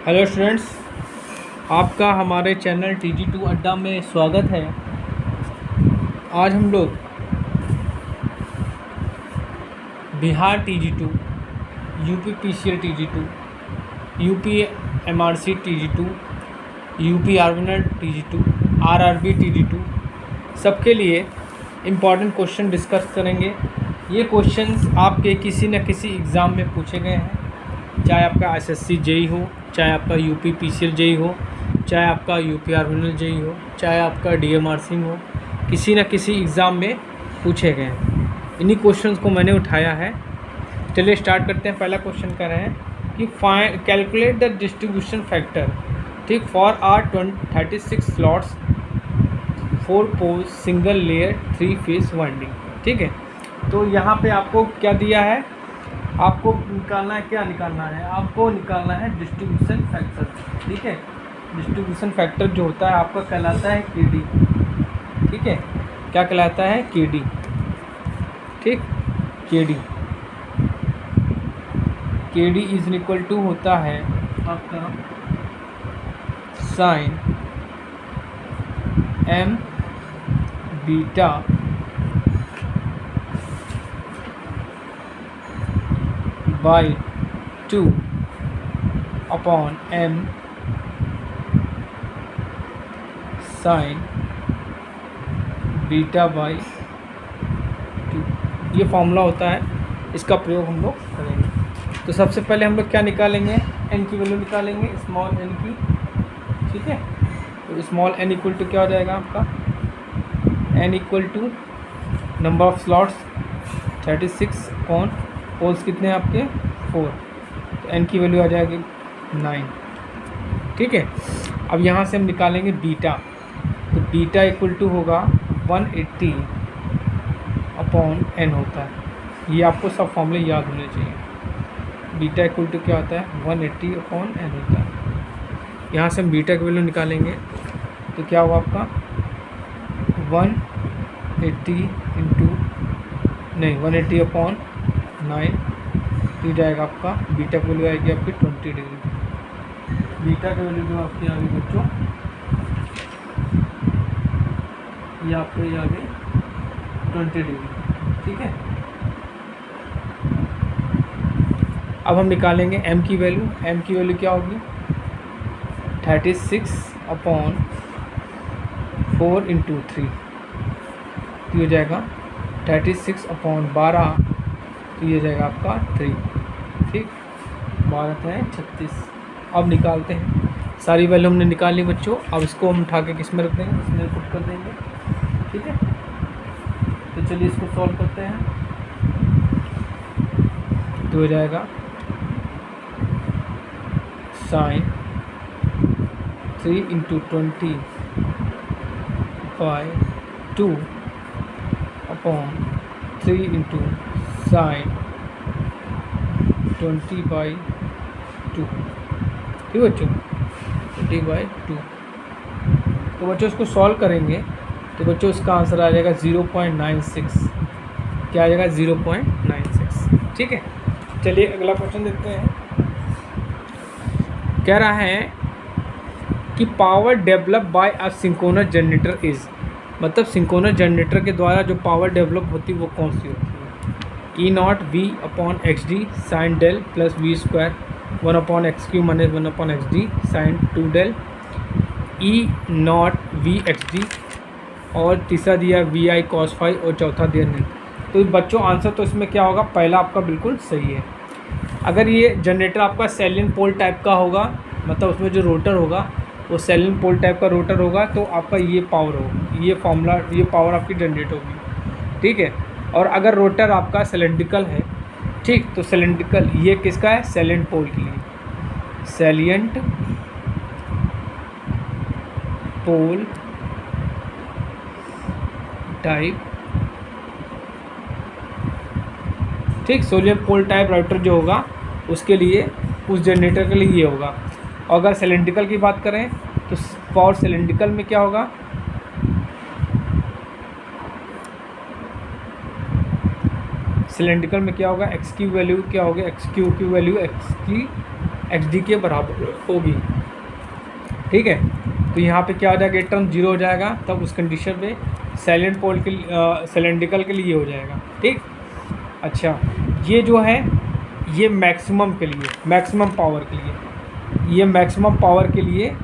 Hello students, आपका हमारे channel TG2 अड्डा में स्वागत है। आज हम लोग Bihar TG2, UP PCL TG2, UP MRC TG2, UP आर्गोनट TG2, RRB TG2 सबके लिए इम्पॉर्टेंट क्वेश्चन डिस्कस करेंगे। ये क्वेश्चंस आपके किसी न किसी एग्ज़ाम में पूछे गए हैं, चाहे आपका SSC JEE हो, चाहे आपका यूपी PCL JEE हो, चाहे आपका यूपी आर्गोनट JEE हो, चाहे आपका DMRC हो, किसी न किसी एग्ज़ाम में पूछे गए हैं। इन्हीं क्वेश्चंस को मैंने उठाया है। चलिए स्टार्ट करते हैं। पहला क्वेश्चन कर रहे हैं कि कैलकुलेट द डिस्ट्रीब्यूशन फैक्टर, ठीक, for our 36 slots 4 poles single layer 3 phase winding. ठीक है, तो यहाँ पे आपको क्या दिया है, आपको निकालना है, क्या निकालना है, आपको निकालना है डिस्ट्रीब्यूशन फैक्टर। ठीक है, डिस्ट्रीब्यूशन फैक्टर जो होता है आपका कहलाता है KD। ठीक है, क्या कहलाता है, KD। ठीक, KD इज इक्वल टू होता है आपका sine M beta by 2 upon M sine beta by 2। ये फॉर्मूला होता है, इसका प्रयोग हम लोग करेंगे। तो सबसे पहले हम लोग क्या निकालेंगे, n की वैल्यू निकालेंगे, स्मॉल n की। ठीक है, तो स्मॉल n इक्वल टू क्या हो जाएगा आपका, n equal to number of slots 36 upon poles कितने हैं आपके 4, तो n की वैल्यू आ जाएगी 9। ठीक है, अब यहाँ से हम निकालेंगे बीटा, तो बीटा इक्वल टू होगा 180 अपॉन n होता है। ये आपको सब फॉर्मूले याद होने चाहिए। बीटा इक्वल टू क्या होता है, 180 अपॉन n होता है। यहाँ से हम बीटा की वैल्यू निकालेंगे तो क्या होगा आपका 180 अपॉन 9, तो जाएगा आपका बीटा की वैल्यू आएगी आपकी 20 डिग्री। बीटा की वैल्यू जो आपकी आ गई बच्चों, ये आपके आ गई 20 डिग्री। ठीक है, अब हम निकालेंगे m की वैल्यू। m की वैल्यू क्या होगी, 36 अपॉन 4 इंटू 3, तो ये जाएगा 36 अपॉन 12, तो ये जाएगा आपका 3। ठीक, 12 है 36। अब निकालते हैं, सारी वैल्यू हमने निकाल ली बच्चों। अब इसको हम उठा के किस में रख देंगे, इसमें पुट कर देंगे। ठीक है, तो चलिए इसको सॉल्व करते हैं। तो हो जाएगा sine 3 into 20 by 2 upon 3 into sine 20 by 2। ठीक बच्चों, 20 बाई 2। तो बच्चों इसको सॉल्व करेंगे तो बच्चों इसका आंसर आ जाएगा 0.96। क्या आ जाएगा, 0.96। ठीक है, चलिए अगला क्वेश्चन देखते हैं। कह रहा है कि power develop by a synchronous generator is, मतलब सिंक्रोनस जनरेटर के द्वारा जो पावर डेवलप होती है वो कौन सी होती है। E0 V upon XD sine del plus V square 1 upon XQ minus 1 upon XD sine 2 del, E0 V XD, और तीसरा दिया VI cos फाई, और चौथा दिया नहीं। तो बच्चों आंसर तो इसमें क्या होगा, पहला आपका बिल्कुल सही है। अगर ये जनरेटर आपका सैलियन पोल टाइप का होगा, मतलब उसमें जो रोटर होगा वो सैलियन पोल टाइप का रोटर होगा, तो आपका ये पावर होगा, ये फॉर्मूला, ये पावर आपकी जनरेट होगी। ठीक है, और अगर रोटर आपका सिलेंड्रिकल है, ठीक, तो सिलेंड्रिकल ये किसका है, सैलियंट पोल के लिए, सैलियंट पोल टाइप। ठीक, सोलियन पोल टाइप राउटर जो होगा उसके लिए, उस जनरेटर के लिए ये होगा। और अगर सिलेंड्रिकल की बात करें तो फॉर सिलेंड्रिकल में क्या होगा, सिलेंड्रिकल में क्या होगा, एक्स की वैल्यू क्या होगी, एक्स क्यू की वैल्यू एक्स की XD के बराबर होगी। ठीक है, तो यहाँ पे क्या हो जाएगा, एक टर्म 0 हो जाएगा, तब उस कंडीशन पे साइलेंट पोल के सिलेंड्रिकल के लिए हो जाएगा। ठीक, अच्छा ये जो है ये मैक्सिमम के लिए, मैक्सिमम पावर के लिए, ये मैक्सिमम पावर के लिए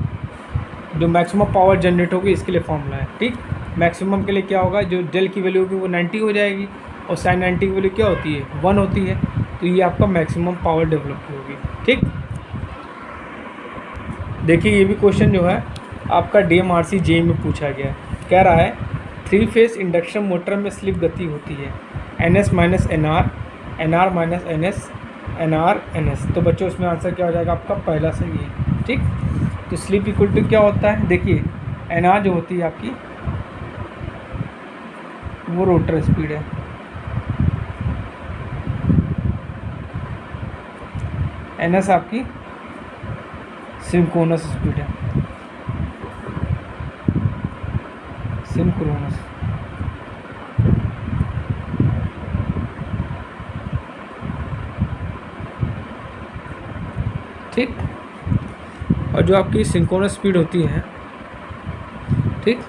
जो मैक्सिमम पावर जनरेट होगी इसके लिए फॉर्मूला है। ठीक, मैक्सिमम के लिए क्या होगा, जो डेल की वैल्यू होगी वो 90 हो जाएगी और साइन 90 की वैल्यू क्या होती है, 1 होती है, तो ये आपका मैक्सिमम पावर डेवलप होगी। ठीक, देखिए ये भी क्वेश्चन जो है आपका DMRC JEE में पूछा गया है। कह रहा है 3 फेज इंडक्शन मोटर में स्लिप गति होती है NS minus NR, NR minus NS, NR NS। तो बच्चों इसमें आंसर क्या हो जाएगा आपका, पहला सही है। ठीक, तो स्लिप इक्वल टू क्या होता है, देखिए NR जो होती है आपकी वो रोटर स्पीड है, NS आपकी सिंक्रोनस स्पीड है, सिंक्रोनस। ठीक, और जो आपकी सिंक्रोनस स्पीड होती है, ठीक,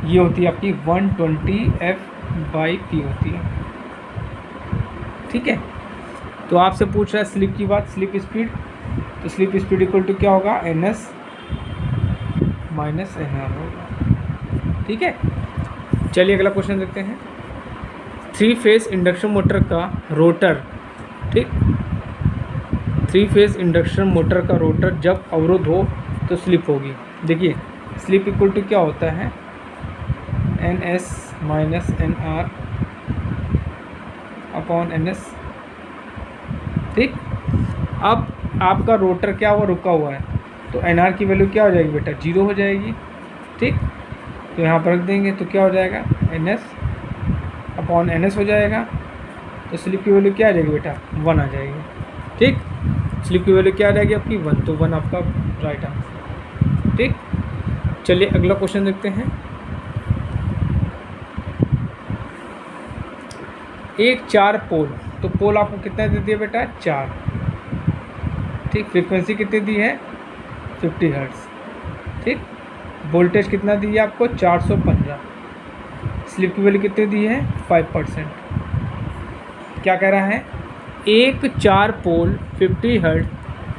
ये होती है आपकी 120 F/P होती है। ठीक है, तो आपसे पूछ रहा है स्लिप की बात, स्लिप स्पीड, तो स्लिप स्पीड इक्वल टू क्या होगा, NS माइनस NR होगा। ठीक है, चलिए अगला क्वेश्चन देखते हैं। 3 फेज इंडक्शन मोटर का रोटर, ठीक, 3 फेज इंडक्शन मोटर का रोटर जब अवरुद्ध हो तो स्लिप होगी। देखिए स्लिप इक्वल टू क्या होता है, NS minus NR upon NS। ठीक, अब आपका रोटर क्या हुआ, रुका हुआ है, तो NR की वैल्यू क्या हो जाएगी बेटा, 0 हो जाएगी। ठीक, तो यहाँ पर रख देंगे तो क्या हो जाएगा, NS अपॉन NS हो जाएगा, तो स्लिप की वैल्यू क्या आ जाएगी बेटा, 1 आ जाएगी। ठीक, स्लिप की वैल्यू क्या आ जाएगी आपकी, 1, तो 1 आपका राइट आंसर। ठीक, चलिए अगला क्वेश्चन देखते हैं। एक 4 पोल, तो पोल आपको कितना दे दिया बेटा, 4। ठीक, फ्रीक्वेंसी कितनी दी है, 50 हर्ट्ज। ठीक, वोल्टेज कितना दी है आपको, 415। स्लिप की वैल्यू कितनी दी है, 5%। क्या कह रहा है, एक 4 पोल 50 hertz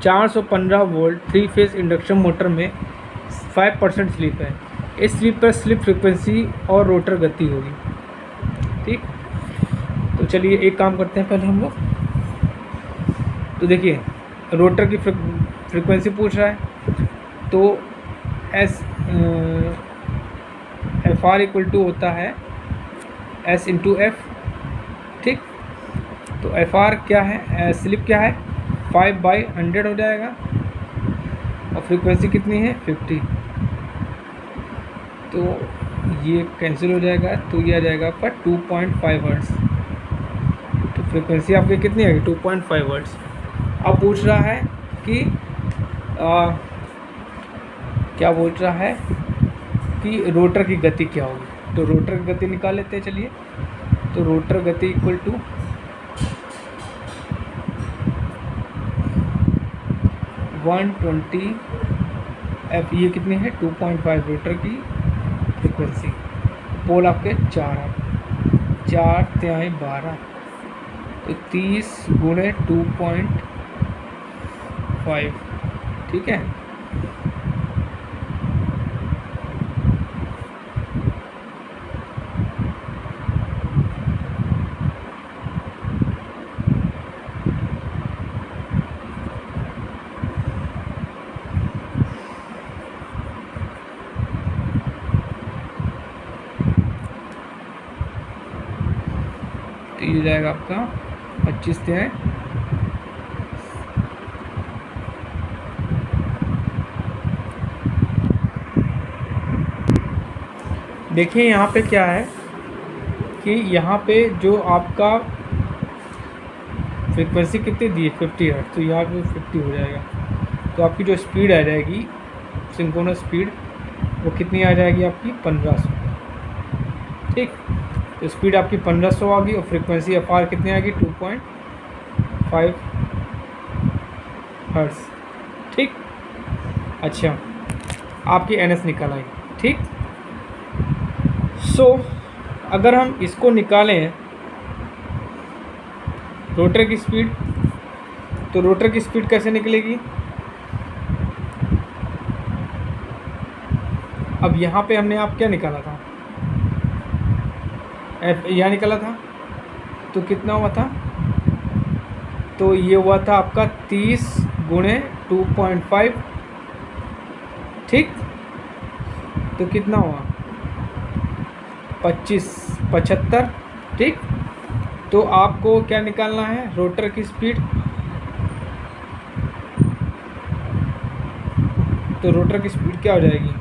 415 volt 3 phase induction motor में 5% स्लिप है। इस स्लिप पर स्लिप फ्रीक्वेंसी और रोटर गति होगी। ठीक, तो चलिए एक काम करते हैं पहले हम लोग, तो देखिए रोटर की फ्रीक्वेंसी पूछ रहा है, तो FR इक्वल टू होता है S इंटू F। ठीक, तो FR क्या है, स्लिप क्या है, 5/100 हो जाएगा और फ्रीक्वेंसी कितनी है, 50। तो ये कैंसिल हो जाएगा, तो ये आ जाएगा आपका 2.5 हर्ट्ज। तो फ्रीक्वेंसी आपकी कितनी आएगी, 2.5 हर्ट्ज। अब पूछ रहा है कि क्या बोल रहा है कि रोटर की गति क्या होगी, तो रोटर की गति निकाल लेते हैं। चलिए, तो रोटर गति इक्वल टू 120 F, ये कितनी है, 2.5 रोटर की फ्रीक्वेंसी। पोल आपके 4 है, 4 तिहाई 12, तो 30 गुणे 2.5। ठीक है, तो ये जाएगा आपका 25 तिहाई। देखिए यहाँ पे क्या है कि यहाँ पे जो आपका फ्रीक्वेंसी कितनी दी है, 50 हर्ट्ज, तो यहाँ पे 50 हो जाएगा। तो आपकी जो स्पीड आ जाएगी सिंक्रोनस स्पीड, वो कितनी आ जाएगी आपकी, 1500। ठीक, तो स्पीड आपकी 1500 आ गई और फ्रीक्वेंसी FR कितनी आ गई, 2.5 हर्ट्ज। ठीक, अच्छा आपकी NS निकल आई। ठीक, सो अगर हम इसको निकालें रोटर की स्पीड, तो रोटर की स्पीड कैसे निकलेगी? अब यहाँ पे हमने आप क्या निकाला था, यहाँ निकाला था, तो कितना हुआ था? तो ये हुआ था आपका 30 गुणे 2.5। ठीक, तो कितना हुआ? 75। ठीक, तो आपको क्या निकालना है? रोटर की स्पीड। तो रोटर की स्पीड क्या हो जाएगी?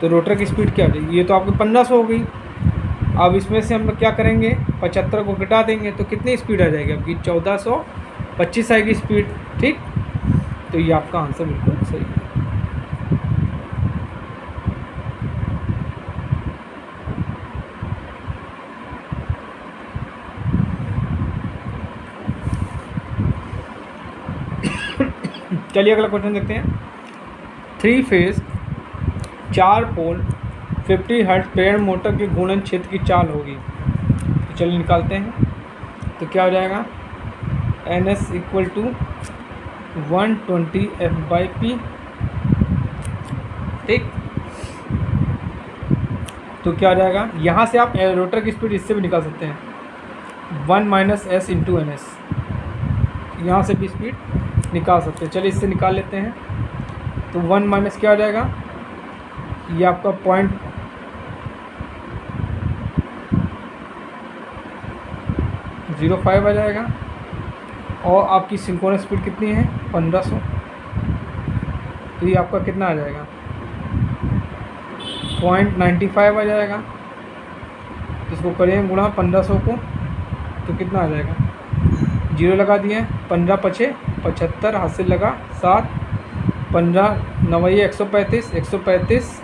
तो रोटर की स्पीड क्या हो जाएगी? ये तो आपकी 1500 हो गई। अब इसमें से हम क्या करेंगे? 75 को घटा देंगे तो कितनी स्पीड आ जाएगी आपकी? 1425 आएगी स्पीड। ठीक, तो ये आपका आंसर बिल्कुल सही है। चलिए अगला क्वेश्चन देखते हैं। 3 फेज 4 पोल 50 हर्ट्ज प्रेरण मोटर के घूर्णन क्षेत्र की चाल होगी। तो चलिए निकालते हैं। तो क्या हो जाएगा? NS = 120 F/P। ठीक, तो क्या हो जाएगा? यहाँ से आप रोटर की स्पीड इससे भी निकाल सकते हैं, 1 - S × NS। यहाँ से भी स्पीड निकाल सकते हैं। चलिए इससे निकाल लेते हैं। तो 1 - क्या हो जाएगा? ये आपका 0.05 आ जाएगा। और आपकी सिंक्रोनस स्पीड कितनी है? 1500। तो ये आपका कितना आ जाएगा? 0.95 आ जाएगा। इसको करें गुणा 1500 को, तो कितना आ जाएगा? 0 लगा दिए, 15 × 5 = 75, हाथ से लगा 7, 15 × 9 = 135, 135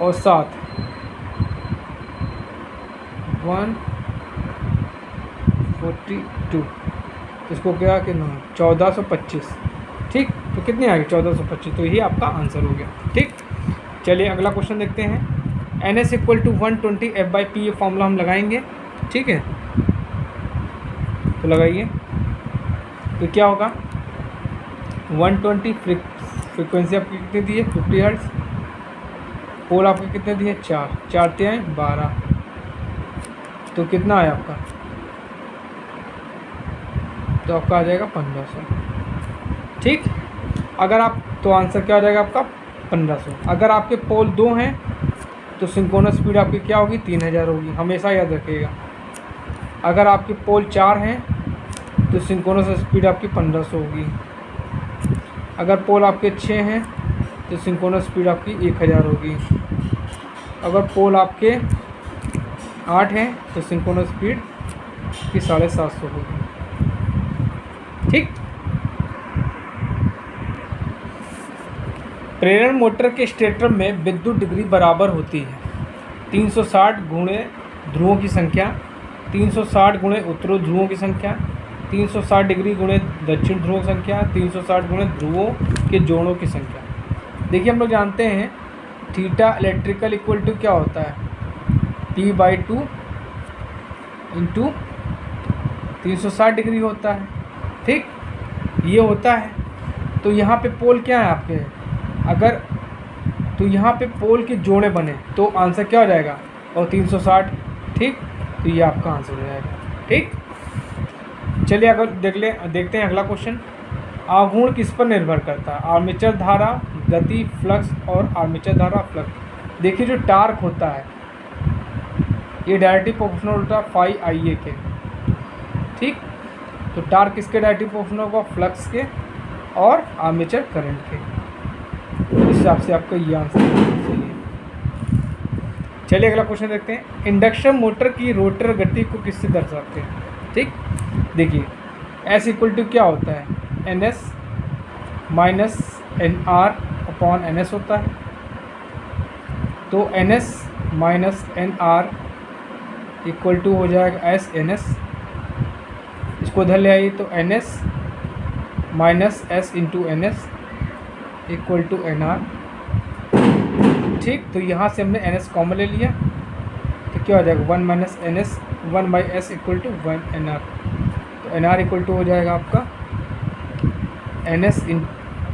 और 7 142। तो इसको क्या कि 1425। ठीक, तो कितनी आ गई? 1425। तो यही आपका आंसर हो गया। ठीक, चलिए अगला क्वेश्चन देखते हैं। NS = 120 F/P, ये फॉर्मूला हम लगाएंगे। ठीक है, तो लगाइए। तो क्या होगा? 120 फ्रीक्वेंसी आपकी कितनी दी है? 50 हर्ट्ज। पोल आपके कितने दिए? 4 4 × 12। तो कितना आया आपका? तो आपका आ जाएगा 1500। ठीक, अगर आप, तो आंसर क्या हो जाएगा आपका? 1500। अगर आपके पोल 2 हैं तो सिंक्रोनस स्पीड आपकी क्या होगी? 3000 होगी, हमेशा याद रखिएगा। अगर आपके पोल 4 हैं तो सिंक्रोनस स्पीड आपकी 1500 होगी। अगर पोल आपके 6 हैं तो सिंक्रोनस स्पीड आपकी 1000 होगी। अगर पोल आपके 8 हैं तो सिंक्रोनस स्पीड की 750 होगी। ठीक, प्रेरण मोटर के स्टेटर में विद्युत डिग्री बराबर होती है 360 गुणे ध्रुवों की संख्या, 360 गुणे उत्तर ध्रुवों की संख्या, 360 डिग्री गुणे दक्षिण ध्रुवों की संख्या, 360 गुणे ध्रुवों के जोड़ों की संख्या। देखिए हम लोग जानते हैं थीटा इलेक्ट्रिकल इक्वल टू क्या होता है? P/2 × 360 डिग्री होता है। ठीक, ये होता है। तो यहाँ पे पोल क्या है आपके? अगर तो यहाँ पे पोल के जोड़े बने तो आंसर क्या हो जाएगा? और 360। ठीक, तो ये आपका आंसर हो जाएगा। ठीक, चलिए अगर देखते हैं अगला क्वेश्चन। आघूर्ण किस पर निर्भर करता है? आर्मेचर धारा, गति, फ्लक्स और आर्मेचर धारा फ्लक्स। देखिए जो टार्क होता है ये डायरेक्टली प्रोपोर्शनल होता है phi Ia के। ठीक, तो टार्क किसके डायरेक्टली प्रोपोर्शनल होगा? फ्लक्स के और आर्मेचर करंट के। इस हिसाब से आपका ये आंसर सही है। चलिए अगला क्वेश्चन देखते हैं। इंडक्शन मोटर की रोटर गति को किससे दर्शाते हैं? ठीक, देखिए S = क्या होता है? NS - NR/NS होता है। तो NS minus NR equal to हो जाएगा SNS। इसको इधर ले आइए तो NS minus S into NS equal to NR। ठीक, तो यहाँ से हमने NS कॉमन ले लिया तो क्या हो जाएगा 1 minus NS 1 by S equal to 1 NR। तो NR इक्वल टू हो जाएगा आपका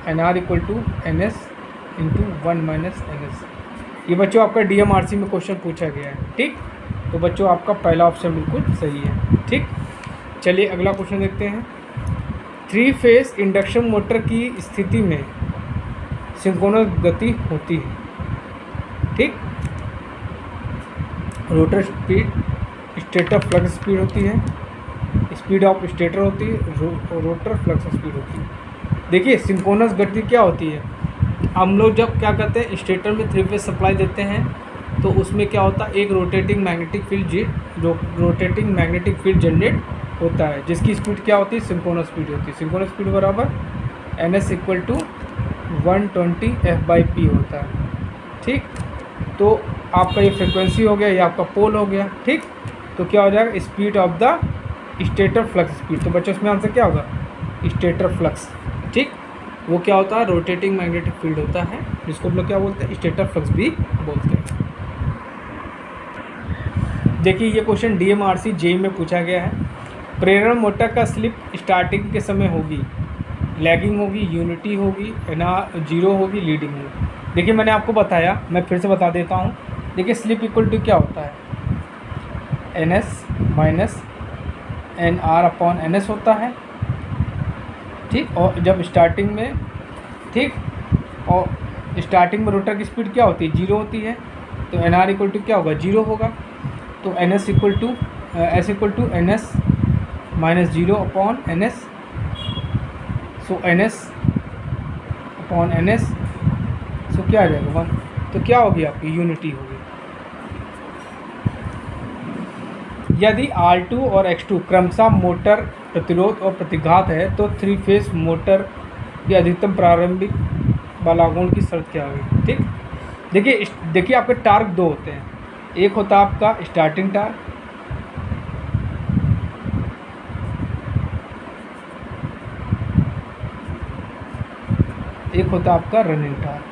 NR equal to NS into 1 minus NS। ये बच्चों आपका DMRC में क्वेश्चन पूछा गया है। ठीक, तो बच्चों आपका पहला ऑप्शन बिल्कुल सही है। ठीक, चलिए अगला क्वेश्चन देखते हैं। 3 फेज इंडक्शन मोटर की स्थिति में सिंक्रोनस गति होती है। ठीक, rotor speed stator flux speed होती है, स्पीड ऑफ स्टेटर होती है, रोटर फ्लक्स स्पीड होती है। देखिए सिंक्रोनस गति क्या होती है, हम लोग जब क्या करते हैं स्टेटर में 3 फेज सप्लाई देते हैं तो उसमें क्या होता है एक रोटेटिंग मैग्नेटिक फील्ड जनरेट होता है जिसकी स्पीड क्या होती है सिंक्रोनस स्पीड होती है। सिंक्रोनस स्पीड बराबर NS इक्वल टू 120 F/P होता है। ठीक, तो आपका ये फ्रिक्वेंसी हो गया, ये आपका पोल हो गया। ठीक, तो क्या हो जाएगा speed of the stator flux speed. तो बच्चों इसमें आंसर क्या होगा स्टेटर फ्लक्स। ठीक, वो क्या होता है रोटेटिंग मैग्नेटिक फील्ड होता है जिसको हम लोग क्या बोलते हैं स्टेटर फ्लक्स भी बोलते हैं। देखिए ये क्वेश्चन DMRC JEE में पूछा गया है। प्रेरण मोटर का स्लिप स्टार्टिंग के समय होगी, लैगिंग होगी, यूनिटी होगी, जीरो होगी, लीडिंग होगी। देखिए मैंने आपको बताया, मैं फिर से बता देता हूँ। देखिए स्लिप इक्वल टू क्या होता है NS minus NR upon NS होता है। ठीक, और जब स्टार्टिंग में और स्टार्टिंग में रोटर की स्पीड क्या होती है 0 होती है तो NR इक्वल टू क्या होगा 0 होगा। तो NS equal to S equal to NS minus 0 upon NS। So NS upon NS so क्या आ जाएगा 1। तो क्या होगी आपकी यूनिटी होगी। यदि R2 और X2 क्रमशः मोटर प्रतिरोध और प्रतिघात है तो 3 फेज मोटर की अधिकतम प्रारंभिक बलागुण की शर्त क्या होगी। ठीक, देखिए आपके टार्क 2 होते हैं, एक होता है आपका स्टार्टिंग टार्क, एक होता है आपका रनिंग टार्क।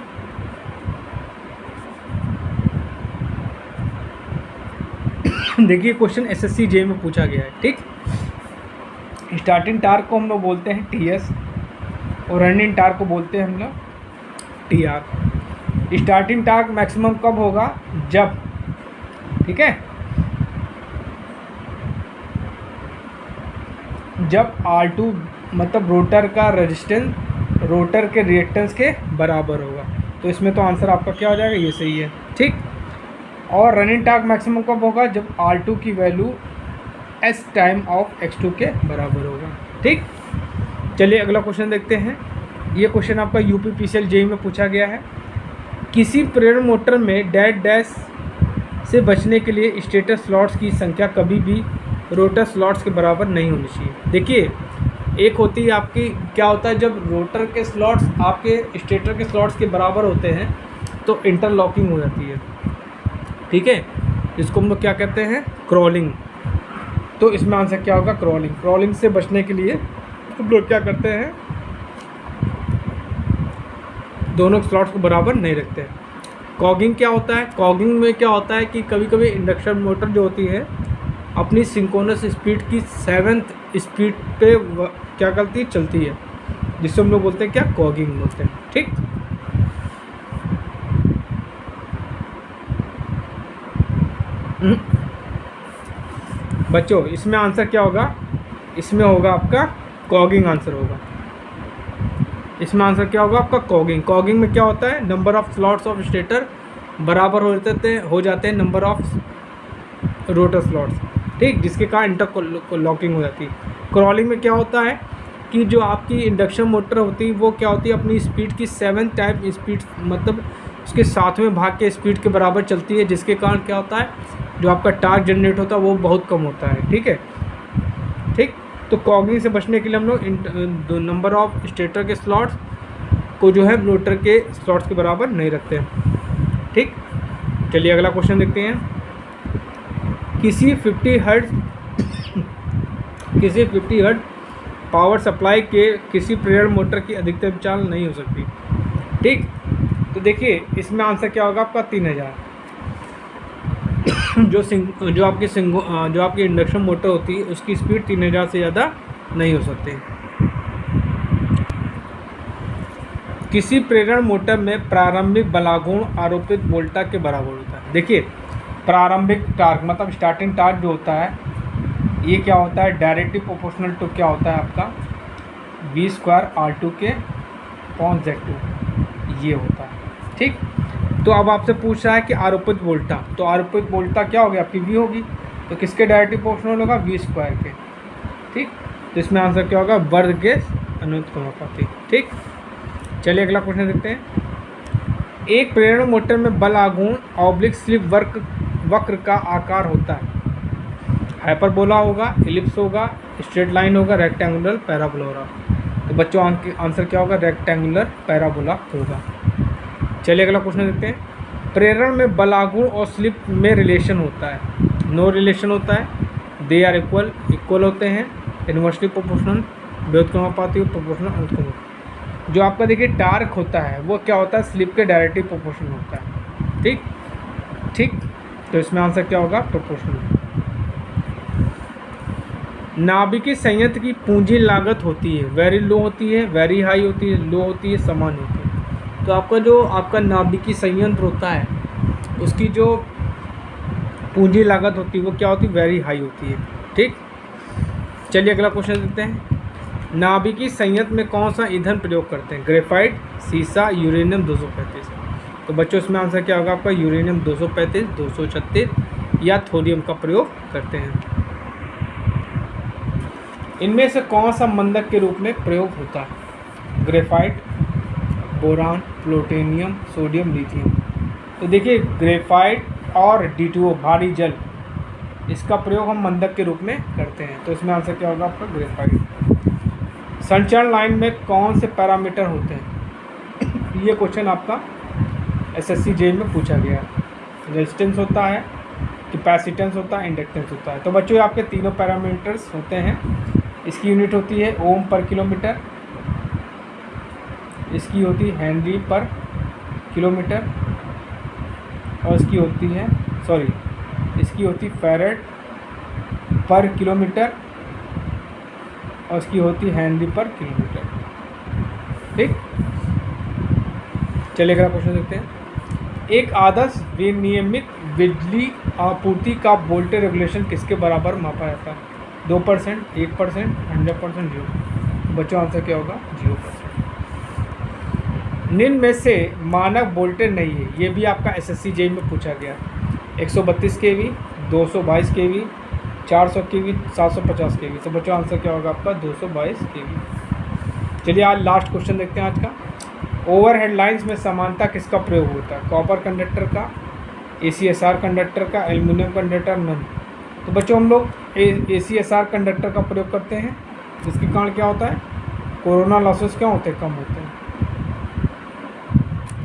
देखिए क्वेश्चन SSC JEE में पूछा गया है। ठीक, स्टार्टिंग टार्क को हम लोग बोलते हैं TS और रनिंग टार्क को बोलते हैं हम लोग TR। स्टार्टिंग टार्क मैक्सिमम कब होगा जब, ठीक है, जब R2 मतलब रोटर का रेजिस्टेंस रोटर के रिएक्टेंस के बराबर होगा। तो इसमें तो आंसर आपका क्या हो जाएगा, ये सही है। ठीक, और रनिंग टार्क मैक्सिमम कब होगा जब R2 की value S time of X2 के बराबर होगा। ठीक, चलिए अगला क्वेश्चन देखते हैं। ये क्वेश्चन आपका UPPCL JEE में पूछा गया है। किसी प्रेरण मोटर में डैश से बचने के लिए स्टेटर स्लॉट्स की संख्या कभी भी रोटर स्लॉट्स के बराबर नहीं होनी चाहिए। देखिए एक होती है आपकी क्या होता है जब रोटर के स्लॉट्स आपके स्टेटर के स्लॉट्स के बराबर होते हैं तो इंटरलॉकिंग हो जाती है। ठीक है, इसको हम लोग क्या कहते हैं क्रॉलिंग। तो इसमें आंसर क्या होगा क्रॉलिंग। क्रॉलिंग से बचने के लिए हम लोग क्या करते हैं दोनों स्लॉट्स को बराबर नहीं रखते हैं। कॉगिंग क्या होता है, कॉगिंग में क्या होता है कि कभी कभी इंडक्शन मोटर जो होती है अपनी सिंक्रोनस स्पीड की 7th स्पीड पे क्या करती है चलती है, जिससे हम लोग बोलते हैं क्या कॉगिंग बोलते हैं। ठीक, बच्चों इसमें आंसर क्या होगा, इसमें होगा आपका कॉगिंग आंसर होगा। इसमें आंसर क्या होगा आपका कॉगिंग। कॉगिंग में क्या होता है number of slots of stator बराबर हो जाते हैं नंबर ऑफ रोटर स्लॉट्स। ठीक, जिसके कारण इंटरलॉकिंग हो जाती है। क्रॉलिंग में क्या होता है कि जो आपकी इंडक्शन मोटर होती है वो क्या होती है अपनी स्पीड की 7th टाइम स्पीड मतलब उसके 7वें भाग के स्पीड के बराबर चलती है, जिसके कारण क्या होता है जो आपका टार्क जनरेट होता है वो बहुत कम होता है। ठीक है, ठीक, तो कॉगिंग से बचने के लिए हम लोग नंबर ऑफ स्टेटर के स्लॉट्स को जो है रोटर के स्लॉट्स के बराबर नहीं रखते हैं। ठीक, चलिए अगला क्वेश्चन देखते हैं। किसी 50 हर्ट्ज पावर सप्लाई के किसी प्रेरण मोटर की अधिकतम चाल नहीं हो सकती। ठीक, तो देखिए इसमें आंसर क्या होगा आपका 3000। जो आपकी इंडक्शन मोटर होती है उसकी स्पीड 3000 से ज़्यादा नहीं हो सकती। किसी प्रेरण मोटर में प्रारंभिक बलागुण आरोपित वोल्टा के बराबर होता है। देखिए प्रारंभिक टार्क मतलब स्टार्टिंग टार्क जो होता है ये क्या होता है, डायरेक्टली प्रोपोर्शनल टू क्या होता है आपका V²R2 के अपॉन Z2 ये होता है। ठीक, तो अब आपसे पूछ रहा है कि आरोपित वोल्टा, तो आरोपित वोल्टा क्या होगी आपकी V होगी, तो किसके डायरेक्टली प्रोपोर्शनल होगा V² के। ठीक, तो इसमें आंसर क्या होगा, वर्ग के अनुपाती। ठीक, चलिए अगला क्वेश्चन देखते हैं। एक प्रेरण मोटर में बल आघूर्ण ऑब्लिक स्लिप वक्र का आकार होता है। हाइपरबोला होगा, एलिप्स होगा, स्ट्रेट लाइन होगा, रेक्टेंगुलर पैराबोला होगा। तो बच्चों आंसर क्या होगा, रेक्टेंगुलर पैराबोला होगा। चलिए अगला क्वेश्चन देखते हैं। प्रेरण में बल आघूर्ण और स्लिप में रिलेशन होता है, नो रिलेशन होता है, दे आर इक्वल होते हैं, इन्वर्सली प्रोपोर्शनल, व्युत्क्रमानुपाती और प्रोपोर्शनल अनुपाती। जो आपका देखिए टार्क होता है वो क्या होता है, स्लिप के डायरेक्टली प्रोपोर्शनल होता है। ठीक, तो इसमें आंसर क्या होगा, प्रोपोर्शनल। नाभिकीय संयंत्र की पूंजी लागत होती है, वेरी लो होती है, वेरी हाई होती है, लो होती है, समान होती है। तो आपका नाभिकीय संयंत्र होता है उसकी जो पूंजी लागत होती है वो क्या होती है, वेरी हाई होती है। ठीक, चलिए अगला क्वेश्चन देखते हैं। नाभिकीय संयंत्र में कौन सा ईंधन प्रयोग करते हैं, ग्रेफाइट, सीसा, यूरेनियम 235। तो बच्चों इसमें आंसर क्या होगा आपका, यूरेनियम 235, 236 या थोरियम का प्रयोग करते हैं। इनमें से कौन सा मंदक के रूप में प्रयोग होता है, graphite, boron, plutonium, sodium, lithium. तो देखिए ग्रेफाइट और D2O भारी जल, इसका प्रयोग हम मंदक के रूप में करते हैं। तो इसमें आंसर क्या होगा आपका, ग्रेफाइट। संचरण लाइन में कौन से पैरामीटर होते हैं, ये क्वेश्चन आपका SSC JEE में पूछा गया है। रेजिस्टेंस होता है, कैपेसिटेंस होता है, इंडक्टेंस होता है। तो बच्चों आपके तीनों पैरामीटर्स होते हैं। इसकी यूनिट होती है ओम पर किलोमीटर, इसकी होती है हेनरी पर किलोमीटर, और इसकी होती फैरेड पर किलोमीटर, और इसकी होती हेनरी पर किलोमीटर। ठीक, चलिए अगला क्वेश्चन देखते हैं। एक आदर्श विनियमित बिजली आपूर्ति का वोल्टेज रेगुलेशन किसके बराबर मापा जाता है, 2%, 1%, 100%, 0। बच्चों आंसर क्या होगा, 0%। निम्न में से मानक वोल्टेज नहीं है, ये भी आपका SSC JEE में पूछा गया। 132 kV, 222 kV, 400 kV, 750 kV। तो बच्चों आंसर क्या होगा आपका, 222 kV। चलिए आज लास्ट क्वेश्चन देखते हैं आज का। ओवरहेड लाइंस में समानता किसका प्रयोग होता है, कॉपर कंडक्टर का, ACSR कंडक्टर का, एल्युमिनियम कंडक्टर, नन। तो बच्चों हम लोग ACSR कंडक्टर का प्रयोग करते हैं, जिसके कारण क्या होता है, कोरोना लॉसेस क्या होते हैं, कम होते हैं।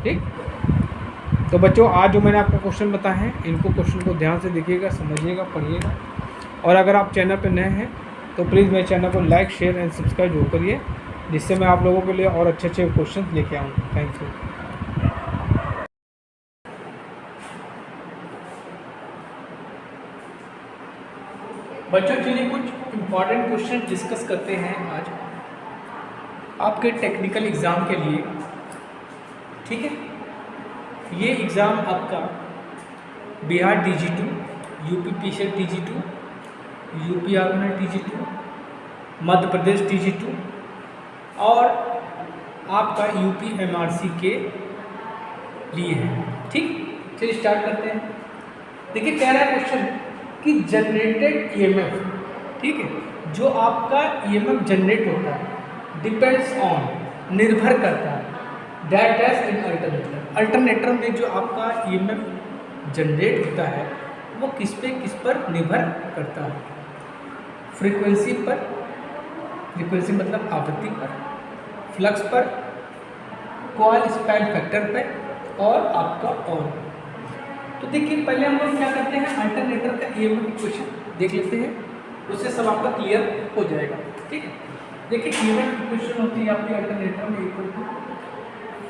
ठीक, तो बच्चों आज जो मैंने आपको क्वेश्चन बताए हैं, इनको क्वेश्चन को ध्यान से देखिएगा, समझिएगा, पढ़िएगा। और अगर आप चैनल पर नए हैं तो प्लीज़ मेरे चैनल को लाइक, शेयर एंड सब्सक्राइब जरूर करिए, जिससे मैं आप लोगों के लिए और अच्छे अच्छे क्वेश्चन लेके आऊँ। Thank you. बच्चों चलिए कुछ इम्पॉर्टेंट क्वेश्चन डिस्कस करते हैं आज आपके टेक्निकल एग्ज़ाम के लिए। ठीक है, ये एग्ज़ाम आपका Bihar DG2, UP PCL TG2, UP आर्गनल TG2, मध्य प्रदेश TG2 और आपका यूपी MRC के लिए है। ठीक, चलिए स्टार्ट करते हैं। देखिए कह रहा है क्वेश्चन कि जनरेटेड EMF, ठीक है, जो आपका EMF जनरेट होता है, डिपेंड्स ऑन, निर्भर करता है, that as in alternator. Alternator में जो आपका EMF जनरेट होता है वो किस पर निर्भर करता है, फ्रीक्वेंसी पर, फ्रीक्वेंसी मतलब आवृत्ति पर, फ्लक्स पर, कॉइल स्पैन फैक्टर पर और आपका ऑन। तो देखिए पहले हम लोग क्या करते हैं, अल्टरनेटर का ईएमएफ इक्वेशन देख लेते हैं, उससे सब आपका क्लियर हो जाएगा। ठीक है, देखिए ईएमएफ इक्वेशन होती है आपकी अल्टरनेटर में equal to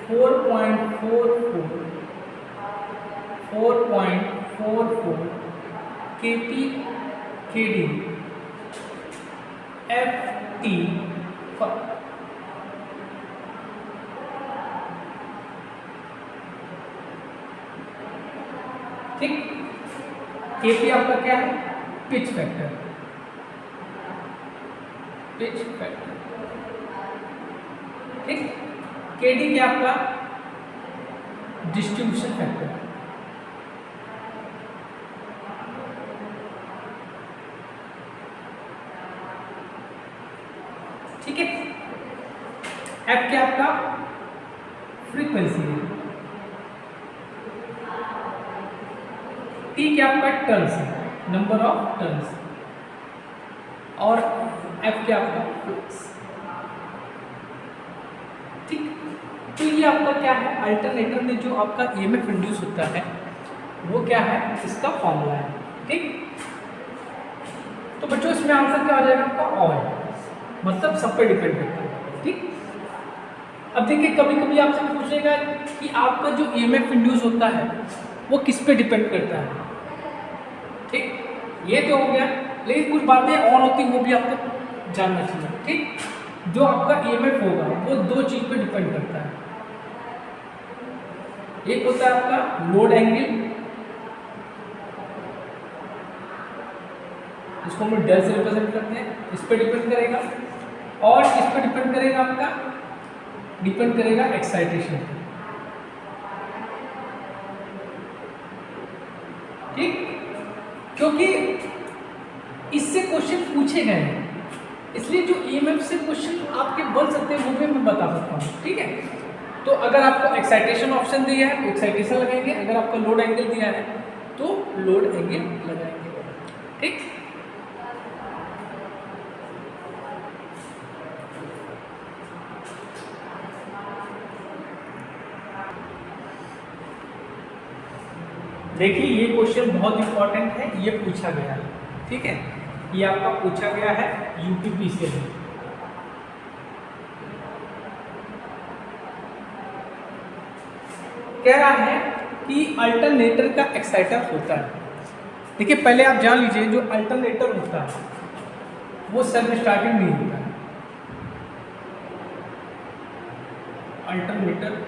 4.44 kp kd ft ठीक। kp आपका क्या है, पिच फैक्टर, ठीक। kd क्या आपका डिस्ट्रीब्यूशन फैक्टर, ठीक है। f क्या आपका फ्रीक्वेंसी है, t क्या आपका टर्न्स है, नंबर ऑफ टर्न्स, और f क्या आपका फ्लक्स। ठीक, तो ये आपका क्या है, अल्टरनेटर में जो आपका ईएमएफ इंड्यूस होता है वो क्या है, इसका फॉर्मूला है। ठीक, तो बच्चों इसमें आंसर क्या हो जाएगा आपका, ऑल, मतलब सब पे डिपेंड करता है। ठीक, अब देखिए कभी कभी आपसे पूछेगा कि आपका जो ईएमएफ इंड्यूस होता है वो किस पे डिपेंड करता है। ठीक, ये तो हो गया, लेकिन कुछ बातें और होती हैं वो भी आपको जानना चाहिए। ठीक, जो आपका ईएमएफ होगा वो दो चीज पे डिपेंड करता है, एक होता है आपका लोड एंगल, इसको हम डेल से रिप्रेजेंट करते हैं, इस पे डिपेंड करेगा, और इस पे डिपेंड करेगा आपका, डिपेंड करेगा एक्साइटेशन। ठीक, क्योंकि इससे क्वेश्चन पूछे गए हैं, इसलिए जो ईएमएफ से क्वेश्चन आपके बन सकते हैं वो भी मैं बता सकता हूँ। ठीक है, तो अगर आपको एक्साइटेशन ऑप्शन दिया है तो एक्साइटेशन लगाएंगे, अगर आपका लोड एंगल दिया है तो लोड एंगल लगाएंगे। ठीक, देखिए ये क्वेश्चन बहुत इंपॉर्टेंट है, ये पूछा गया है। ठीक है, ये आपका पूछा गया है यूपीपीसीएल में। कह रहा है कि अल्टरनेटर का एक्साइटर होता है। देखिए पहले आप जान लीजिए, जो अल्टरनेटर होता है वो सेल्फ स्टार्टिंग नहीं होता है। अल्टरनेटर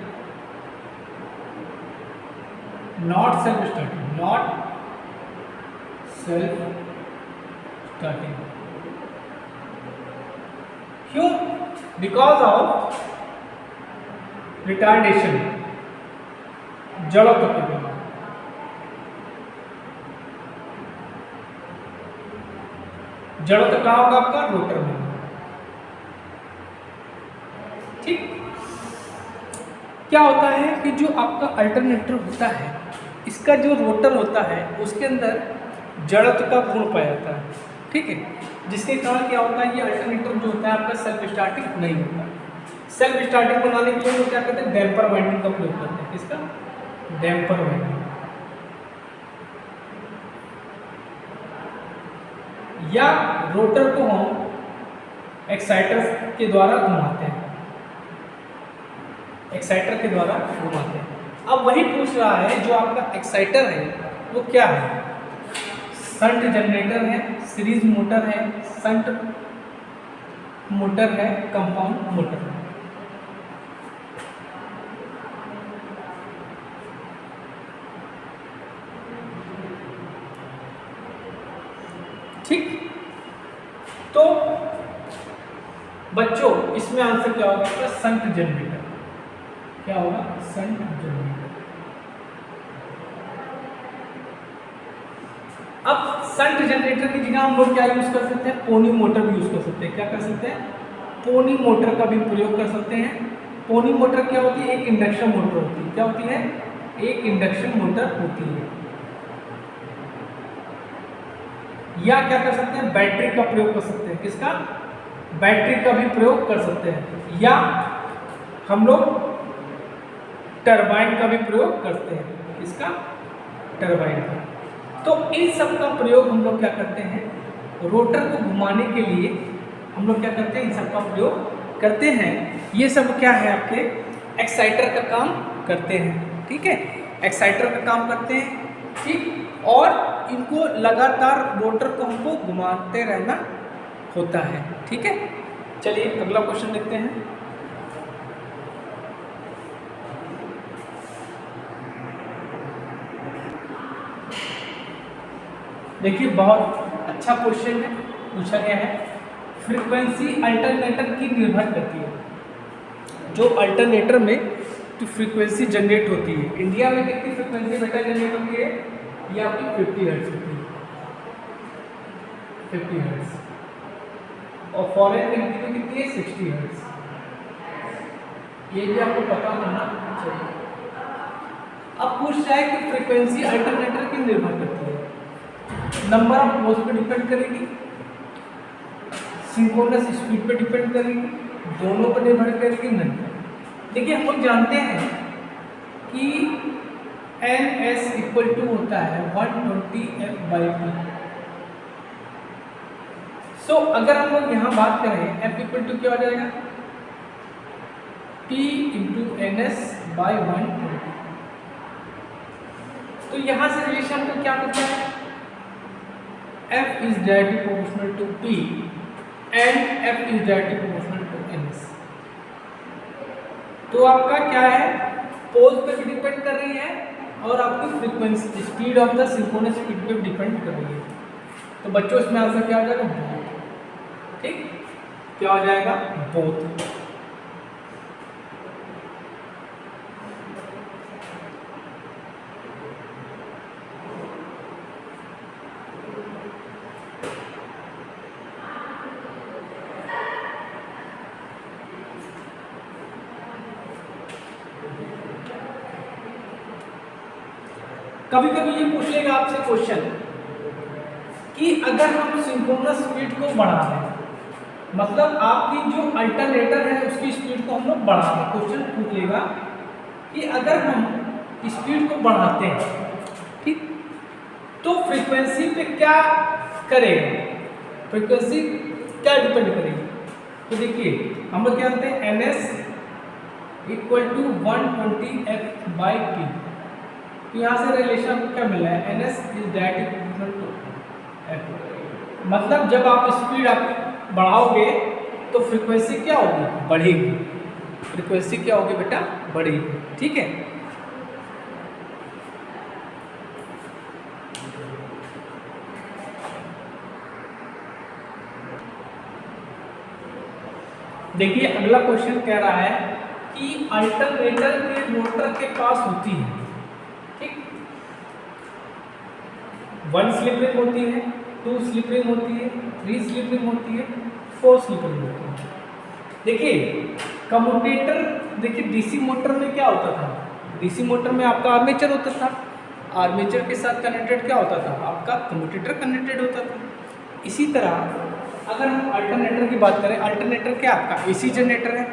नॉट सेल्फ स्टार्टिंग, क्यों? बिकॉज ऑफ रिटार्डेशन, जड़त्व के बिना। जड़त्व कहाँ होगा आपका, रोटर में। ठीक, क्या होता है कि जो आपका अल्टरनेटर होता है, इसका जो रोटर होता है उसके अंदर जड़त्व का गुण पाया जाता है। ठीक है, जिसके कारण क्या होता है, ये अल्टरनेटर जो होता है आपका सेल्फ स्टार्टिंग नहीं होता। सेल्फ स्टार्टिंग बनाने के लिए वो क्या करते हैं, डैम्पर वाइंडिंग का प्रयोग करते हैं। किसका, डैम्पर वाइंडिंग, या रोटर को हम एक्साइटर के द्वारा घुमाते हैं, एक्साइटर के द्वारा घुमाते हैं। अब वही पूछ रहा है, जो आपका एक्साइटर है वो क्या है, शंट जनरेटर है, सीरीज मोटर है, शंट मोटर है, कंपाउंड मोटर है। ठीक, तो बच्चों इसमें आंसर क्या होगा, शंट जनरेटर। क्या होगा, शंट जनरेटर। अब शंट जनरेटर की जगह हम लोग क्या यूज कर सकते हैं, पोनी मोटर भी यूज कर सकते हैं। क्या कर सकते हैं, पोनी मोटर का भी प्रयोग कर सकते हैं। पोनी मोटर क्या होती है, एक इंडक्शन मोटर होती है। क्या होती है, एक इंडक्शन मोटर होती है। या क्या कर सकते हैं, बैटरी का प्रयोग कर सकते हैं। किसका, बैटरी का भी प्रयोग कर सकते हैं। या हम लोग टरबाइन का भी प्रयोग करते हैं। किसका, टरबाइन का। तो इन सब का प्रयोग हम लोग क्या करते हैं, रोटर को घुमाने के लिए हम लोग क्या करते हैं, इन सब का प्रयोग करते हैं। ये सब क्या है, आपके एक्साइटर का काम करते हैं, ठीक है, एक्साइटर का काम करते हैं, ठीक। और इनको लगातार रोटर को हमको घुमाते रहना होता है, ठीक है। चलिए अगला क्वेश्चन देखते हैं। देखिए बहुत अच्छा क्वेश्चन है, पूछा गया है। फ्रीक्वेंसी अल्टरनेटर की निर्भर करती है। जो अल्टरनेटर में जो फ्रीक्वेंसी जनरेट होती है, इंडिया में कितनी फ्रीक्वेंसी बेटा जनरेट होती है, ये आपकी 50 हर्ट्ज होती है, 50 हर्ट्ज। और फॉरेन कंट्री में कितनी है, 60 हर्ट्ज। ये भी आपको पता होना चाहिए। अब पूछ रहा है कि फ्रीक्वेंसी अल्टरनेटर की निर्भर करती है, नंबर ऑफ पोल्स पे डिपेंड करेगी, सिंक्रोनस स्पीड पे डिपेंड करेगी, दोनों पर निर्भर करेगी, नहीं। देखिए हम लोग जानते हैं कि NS इक्वल टू होता है 120F/P। सो अगर हम लोग यहाँ बात करें F इक्वल टू क्या हो जाएगा, P इंटू NS/120। तो यहाँ से रिलेशन को क्या करता है, F is directly proportional to P and F is directly proportional to NS। तो आपका क्या है, पोल्स पे भी डिपेंड कर रही है और आपकी frequency speed of the synchronous speed पे डिपेंड कर रही है। तो बच्चों इसमें आंसर क्या हो जाएगा, बोथ, ठीक, क्या हो जाएगा, बोथ। कभी कभी ये पूछ लेगा आपसे क्वेश्चन कि अगर हम सिंक्रोनस स्पीड को बढ़ा दें, मतलब आपकी जो अल्टरनेटर है उसकी स्पीड को हम लोग बढ़ा दें। क्वेश्चन पूछ लेगा कि अगर हम स्पीड को बढ़ाते हैं, ठीक, तो फ्रीक्वेंसी पे क्या करेगा, फ्रीक्वेंसी क्या डिपेंड करेगी। तो देखिए हम लोग क्या जानते हैं, NS इक्वल टू 120F/P। तो यहाँ से रिलेशन आपको क्या मिल रहा है, NS is directly proportional to F। मतलब जब आप स्पीड आप बढ़ाओगे तो फ्रीक्वेंसी क्या होगी, बढ़ेगी। फ्रीक्वेंसी क्या होगी बेटा, बढ़ेगी, ठीक है। देखिए अगला क्वेश्चन कह रहा है कि अल्टरनेटर के रोटर के पास होती है, ठीक, 1 स्लिप रिंग होती है, 2 स्लिप रिंग होती है, 3 स्लिप रिंग होती है, 4 स्लिप रिंग होती है। देखिए कम्यूटेटर, देखिए डीसी मोटर में क्या होता था, डीसी मोटर में आपका आर्मेचर होता था, आर्मेचर के साथ कनेक्टेड क्या होता था, आपका कम्यूटेटर कनेक्टेड होता था। इसी तरह अगर हम अल्टरनेटर की बात करें, अल्टरनेटर क्या आपका एसी जनरेटर है,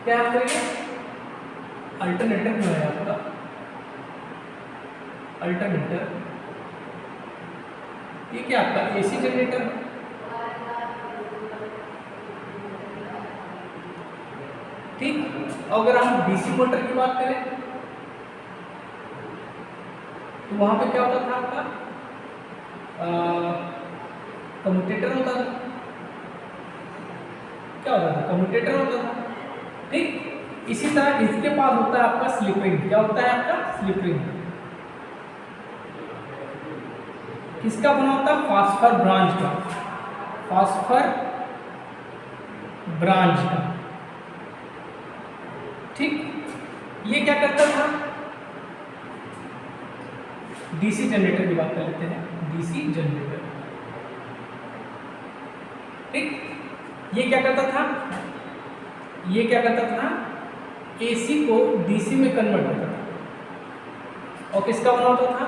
क्या आपका ये अल्टरनेटर जो है आपका, अल्टरनेटर ये क्या आपका एसी जनरेटर है, ठीक। अगर हम डीसी मोटर की बात करें तो वहां पे क्या होता था आपका, कम्यूटेटर होता था, क्या होता था, कम्यूटेटर होता था, ठीक। इसी तरह इसके पास होता है आपका स्लिप रिंग, क्या होता है आपका स्लिप रिंग, किसका बना होता है, फास्फर ब्रांच का, फास्फर ब्रांच का, ठीक। ये क्या करता था, डीसी जनरेटर की बात कर लेते हैं, डीसी जनरेटर, ठीक। ये क्या करता था, ये क्या करता था, एसी को डीसी में कन्वर्ट करता था। और किसका बनाता था,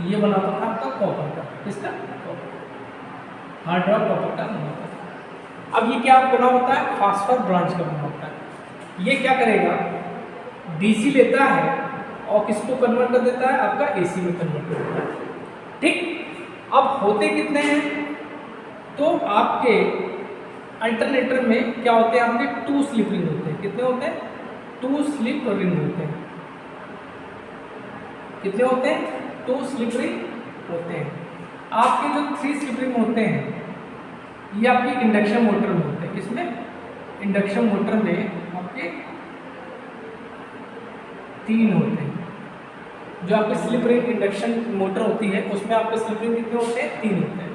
ये बनाता था आपका कॉपर का, किसका, हार्ड रॉक कॉपर का बनाता था। अब ये क्या बना होता है, फास्फर ब्रांच का बना होता है। ये क्या करेगा, डीसी लेता है और किसको कन्वर्ट कर देता है, आपका AC में कन्वर्ट कर देता है। ठीक, अब होते कितने हैं, तो आपके अल्टरनेटर में क्या होते हैं, आपके 2 स्लिप रिंग होते हैं। कितने होते हैं, 2 स्लिप रिंग होते हैं। कितने होते हैं, 2 स्लिप रिंग होते हैं। आपके जो 3 स्लिप रिंग होते हैं ये आपके इंडक्शन मोटर में होते हैं। किसमें, इंडक्शन मोटर में आपके 3 होते हैं। जो आपके स्लिप रिंग इंडक्शन मोटर होती है उसमें आपके स्लिप रिंग कितने होते हैं, 3 होते हैं।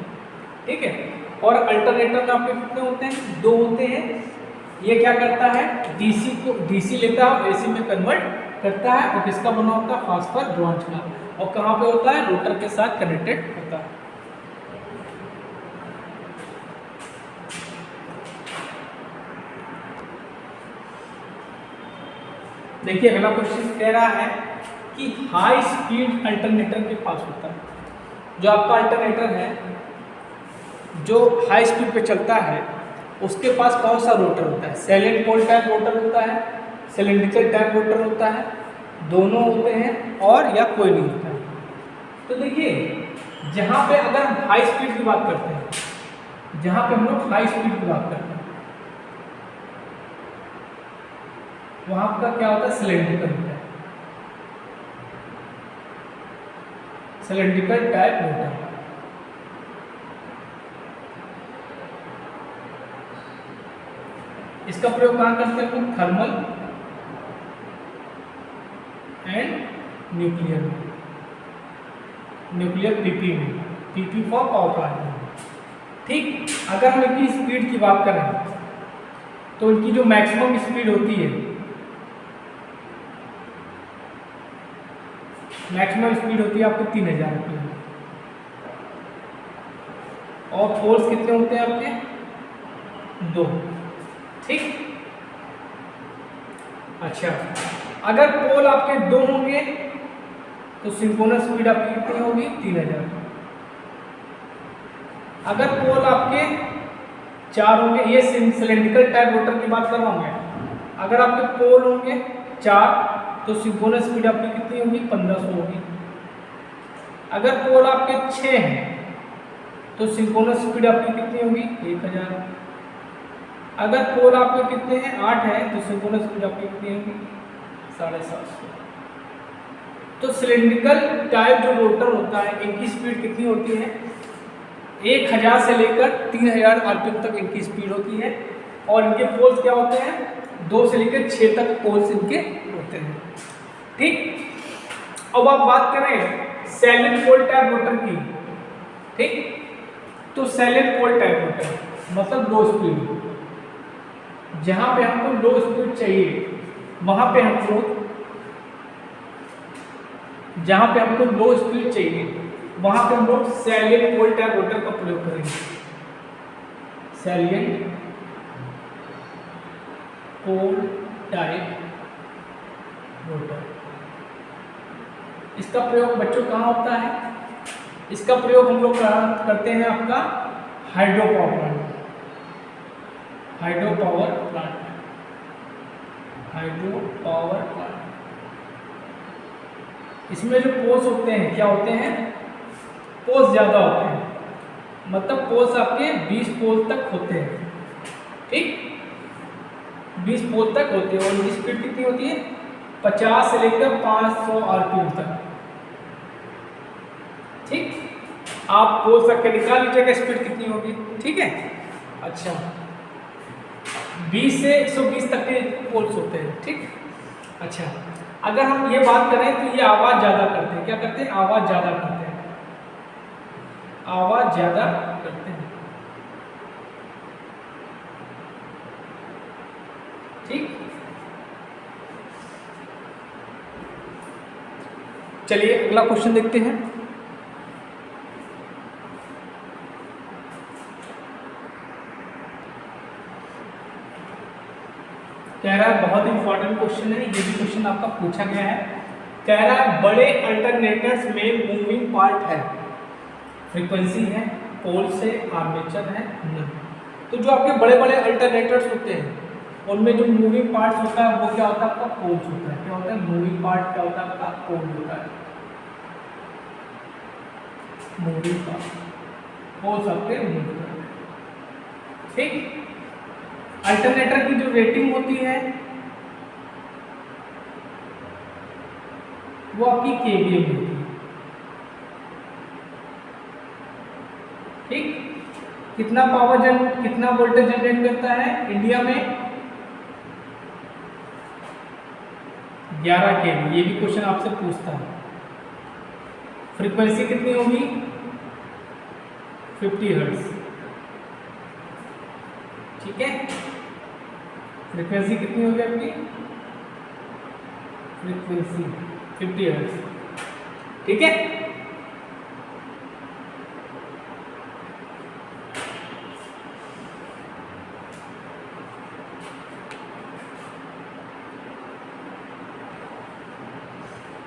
ठीक है, और अल्टरनेटर में आपके कितने होते हैं, 2 होते हैं। ये क्या करता है, DC लेता है AC में कन्वर्ट करता है और किसका बना होता है, फास्फर ब्रॉन्ज का, और कहाँ पे होता है, रोटर के साथ कनेक्टेड होता है। देखिए अगला क्वेश्चन कह रहा है कि हाई स्पीड अल्टरनेटर के पास होता है। जो आपका अल्टरनेटर है जो हाई स्पीड पे चलता है उसके पास कौन सा रोटर होता है, सैलेंट पोल टाइप रोटर होता है, सिलेंड्रिकल टाइप रोटर होता है, दोनों होते हैं और या कोई नहीं होता है। तो देखिए जहाँ पे अगर हम हाई स्पीड की बात करते हैं, जहाँ पे हम लोग हाई स्पीड की बात करते हैं वहाँ का क्या होता है, सिलेंड्रिकल होता है, सिलेंड्रिकल टाइप रोटर। इसका प्रयोग कहाँ करते हैं, थर्मल एंड न्यूक्लियर में, न्यूक्लियर पीपी में, पीपी फॉर पावर प्लांट में। ठीक, अगर हम इनकी स्पीड की बात करें तो इनकी जो मैक्सिमम स्पीड होती है, मैक्सिमम स्पीड होती है आपको 3000 रुपये, और पोल्स कितने होते हैं आपके, 2। ठीक, अच्छा अगर पोल आपके 2 होंगे तो सिंक्रोनस स्पीड आपकी कितनी होगी, 3000। अगर पोल आपके 4 होंगे, ये सिलेंड्रिकल टाइप रोटर की बात कर रहा हूँ मैं, अगर आपके पोल होंगे 4 तो सिंक्रोनस स्पीड आपकी कितनी होगी, 1500 होगी। अगर पोल आपके 6 हैं तो सिंक्रोनस स्पीड आपकी कितनी होगी, 1000। अगर पोल आपके कितने हैं, 8 है, तो सिंक्रोनस स्पीड आपकी कितनी होगी, 750। तो सिलेंड्रिकल टाइप जो रोटर होता है इनकी स्पीड कितनी होती है, 1000 से लेकर 3000 RPM तक इनकी स्पीड होती है। और इनके पोल्स क्या होते हैं, 2 से लेकर 6 तक पोल्स इनके होते हैं। ठीक, अब आप बात करें सैलेंट पोल टाइप रोटर की। ठीक, तो सैलेंट पोल टाइप रोटर मतलब लो स्पीड, जहां पे हमको लो स्पीड चाहिए वहां पे हम लोग, जहां पे हमको लो स्पीड चाहिए वहां पे हम लोग सैलिएंट पोल टाइप रोटर का प्रयोग करेंगे। सैलिएंट पोल टाइप रोटर, इसका प्रयोग बच्चों कहाँ होता है, इसका प्रयोग हम लोग करते हैं आपका hydro power plant, hydro power plant, hydro power plant. इसमें जो पोल्स होते हैं क्या होते हैं, पोल्स ज़्यादा होते हैं, मतलब पोल्स आपके 20 पोल तक होते हैं। ठीक, 20 पोल तक होते हैं और इनकी स्पीड कितनी होती है, 50 से लेकर 500 RPM तक। ठीक, आप पोल सकते निकाल लीजिएगा स्पीड कितनी होगी। ठीक है, अच्छा 20 से 120 तक के पोल्स होते हैं। ठीक, अच्छा अगर हम ये बात करें तो ये आवाज़ ज़्यादा करते हैं, क्या करते हैं, आवाज़ ज़्यादा करते हैं, आवाज़ ज़्यादा करते हैं। ठीक, चलिए अगला क्वेश्चन देखते हैं। कह रहा है बहुत इंपॉर्टेंट क्वेश्चन है, ये भी क्वेश्चन आपका पूछा गया है। कह रहा है बड़े अल्टरनेटर्स में मूविंग पार्ट है, फ्रीक्वेंसी है, पोल से आर्मेचर है, नहीं। तो जो आपके बड़े बड़े अल्टरनेटर्स होते हैं उनमें जो मूविंग पार्ट्स होता है वो क्या होता है आपका पोल्स होता है। क्या होता है मूविंग पार्ट, क्या होता है आपका पोल होता है। मूविंग पार्ट पोल्स आपके मूव करते हैं। ठीक। अल्टरनेटर की जो रेटिंग होती है वो आपकी केवीए में होती है। ठीक। कितना कितना वोल्टेज जनरेट करता है इंडिया में 11 केवी। ये भी क्वेश्चन आपसे पूछता है। फ्रीक्वेंसी कितनी होगी 50 हर्ट्ज। ठीक है। फ्रीक्वेंसी कितनी होगी आपकी फ्रीक्वेंसी 50 हर्ट्ज। ठीक है।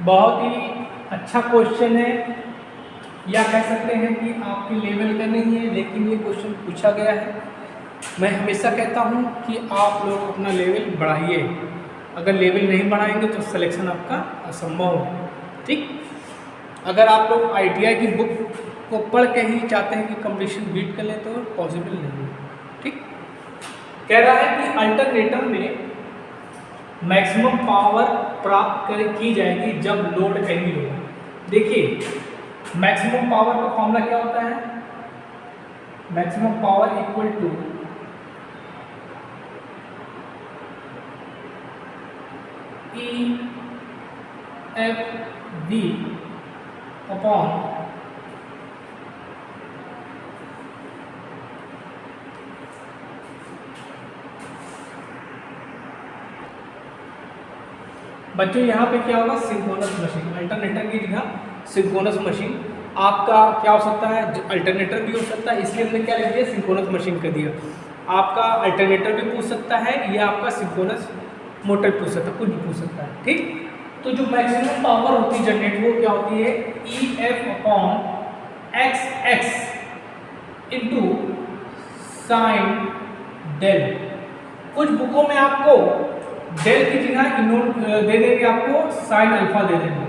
बहुत ही अच्छा क्वेश्चन है, या कह सकते हैं कि आपके लेवल का नहीं है, लेकिन ये क्वेश्चन पूछा गया है। मैं हमेशा कहता हूँ कि आप लोग अपना लेवल बढ़ाइए। अगर लेवल नहीं बढ़ाएंगे तो सिलेक्शन आपका असंभव है। ठीक। अगर आप लोग आईटीआई की बुक को पढ़ के ही चाहते हैं कि कंपटीशन बीट कर लें तो पॉसिबल नहीं है। ठीक। कह रहा है कि अल्टरनेटर में मैक्सिमम पावर प्राप्त की जाएगी जब लोड एंगल होगा। देखिए मैक्सिमम पावर का फॉर्मूला क्या होता है, maximum power equal to E F V upon बच्चों यहाँ पे क्या होगा सिंक्रोनस मशीन। अल्टरनेटर की जगह सिंक्रोनस मशीन आपका क्या हो सकता है, अल्टरनेटर भी हो सकता है, इसलिए हमने क्या लिख दिया सिंक्रोनस मशीन कर दिया। आपका अल्टरनेटर भी पूछ सकता है या आपका सिंक्रोनस मोटर पूछ सकता है, कुछ भी पूछ सकता है। ठीक। तो जो मैक्सिमम पावर होती है जनरेट वो क्या होती है E F upon X X into sine del. कुछ बुकों में आपको डेल की जगह दे देंगे, आपको साइन अल्फा दे देंगे।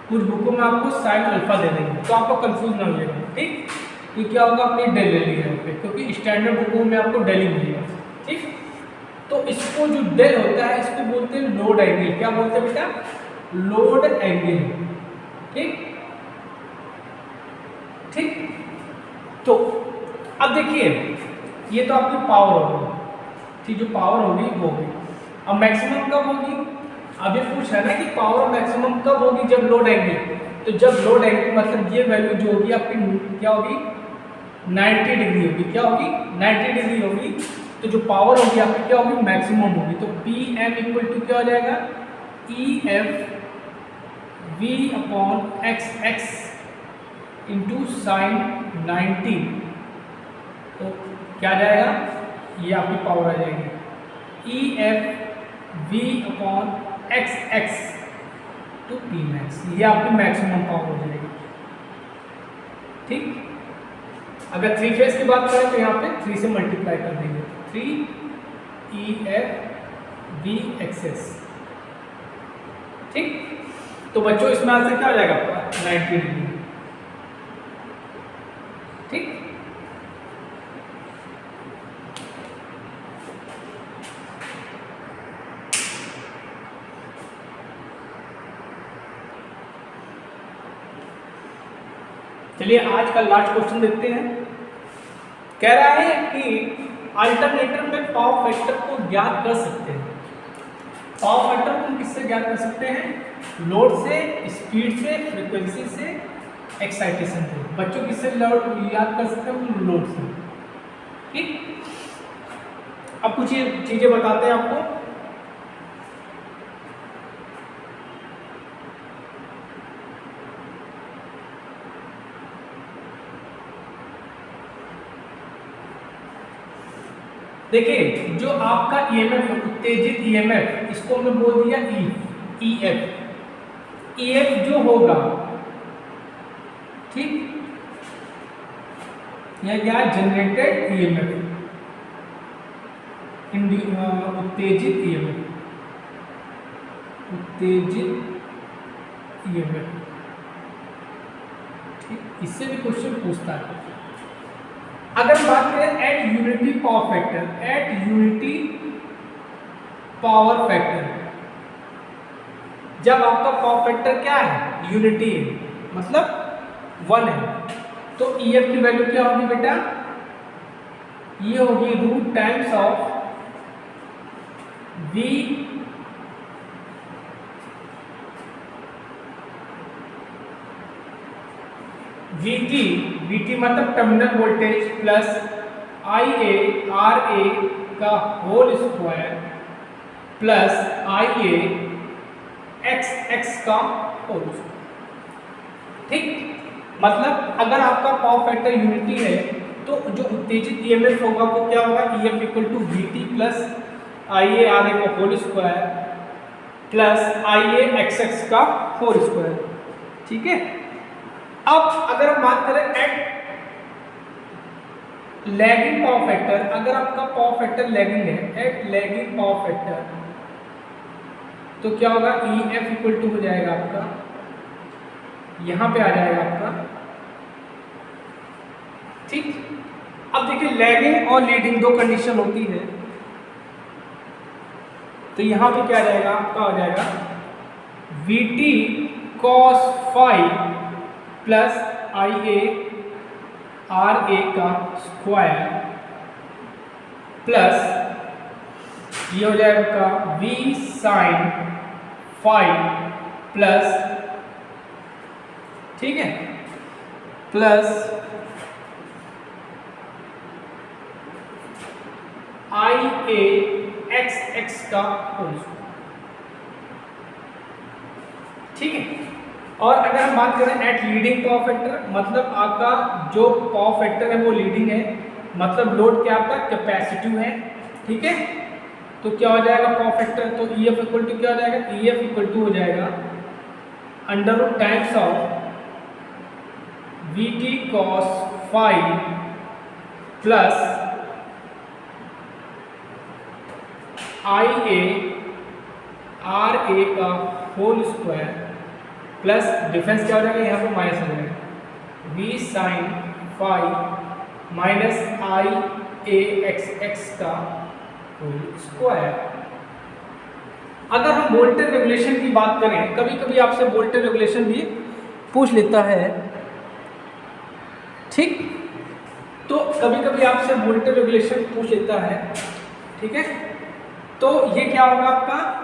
कुछ बुकों में आपको साइन अल्फा दे देंगे, तो आपको कंफ्यूज ना होइएगा। ठीक। तो क्या होगा आपने डेल ले लिया है, क्योंकि स्टैंडर्ड बुकों में आपको डेल ही मिलेगा। ठीक। तो इसको जो डेल होता है इसको बोलते हैं लोड एंगल। क्या बोलते हैं बेटा, लोड एंगल। ठीक। ठीक। तो अब देखिए ये तो आपकी पावर होगी, ठीक, जो पावर होगी वो होगी। अब मैक्सिमम कब होगी, अब ये पूछ रहा है ना कि पावर मैक्सिमम कब होगी, जब लोड एंगल। तो जब लोड एंगल मतलब ये वैल्यू जो होगी आपकी क्या होगी 90 डिग्री होगी। क्या होगी 90 डिग्री होगी। तो जो पावर होगी आपकी क्या होगी मैक्सिमम होगी। तो पी एम इक्वल टू क्या हो जाएगा E F V upon X X into sine 90। तो क्या आ जाएगा, ये आपकी पावर आ जाएगी E F V upon X X to P max. ये आपकी मैक्सिमम पावर हो जाएगी। ठीक। अगर 3 फेज की बात करें तो यहाँ पे 3 से मल्टीप्लाई कर देंगे, 3 ई एफ वी एक्सेस। ठीक। तो बच्चों इसमें आंसर क्या हो जाएगा आपका 90 डिग्री। ठीक। चलिए आज का लास्ट क्वेश्चन देखते हैं। कह रहा है कि अल्टरनेटर में पावर फैक्टर को ज्ञात कर सकते हैं। पावर फैक्टर को किससे ज्ञात कर सकते हैं, लोड से, स्पीड से, फ्रीक्वेंसी से, एक्साइटेशन से। बच्चों किससे याद कर सकते हैं, लोड से। ठीक। अब कुछ चीजें बताते हैं आपको। देखिए जो आपका ईएमएफ उत्तेजित ईएमएफ, इसको हमने बोल दिया ईएफ। ईएफ जो होगा, ठीक, यह क्या जनरेटेड ईएमएफ। उत्तेजित ईएमएफ, उत्तेजित ईएमएफ। ठीक, इससे भी क्वेश्चन पूछता है। अगर बात करें eight unity power factor, eight unity power factor, जब आपका पावर फैक्टर क्या है, यूनिटी है, मतलब 1 है, तो ईएफ की वैल्यू क्या होगी बेटा, ये होगी root times of V VT, VT मतलब terminal voltage, plus IA RA का whole square plus IA XX का होल स्क्वायर। ठीक, मतलब अगर आपका पावर फैक्टर यूनिटी है तो जो उत्तेजित ईएमएफ होगा वो क्या होगा, EF equal to VT plus IA RA का whole square plus IA XX का होल स्क्वायर। ठीक है, अब अगर हम बात करें एट लैगिंग पावर फैक्टर, अगर आपका पावर फैक्टर लैगिंग है, एट लैगिंग पावर फैक्टर, तो क्या होगा, EF इक्वल टू हो जाएगा आपका, यहां पे आ जाएगा आपका। ठीक, अब देखिए लैगिंग और लीडिंग दो कंडीशन होती है, तो यहां पे क्या आ जाएगा आपका, हो जाएगा VT cos phi plus IA RA का स्क्वायर प्लस ये हो जाएगा V sin फाई प्लस, ठीक है, प्लस IA XX का होल स्क्वायर। ठीक है, और अगर हम बात करें एट लीडिंग पावर फैक्टर, मतलब आपका जो पावर फैक्टर है वो लीडिंग है, मतलब लोड क्या आपका कैपेसिटिव है। ठीक है, तो क्या हो जाएगा पावर फैक्टर, तो EF इक्वल टू क्या हो जाएगा, EF इक्वल टू हो जाएगा under root times of VT cos phi plus IA RA का होल स्क्वायर प्लस डिफरेंस क्या हो जाएगा, यहाँ पर माइनस हो जाएगा, V sin phi minus IA XX का होल स्क्वायर। अगर हम वोल्टेज रेगुलेशन की बात करें, कभी कभी आपसे वोल्टेज रेगुलेशन भी पूछ लेता है। ठीक, तो कभी कभी आपसे वोल्टेज रेगुलेशन पूछ लेता है। ठीक है, तो ये क्या होगा आपका,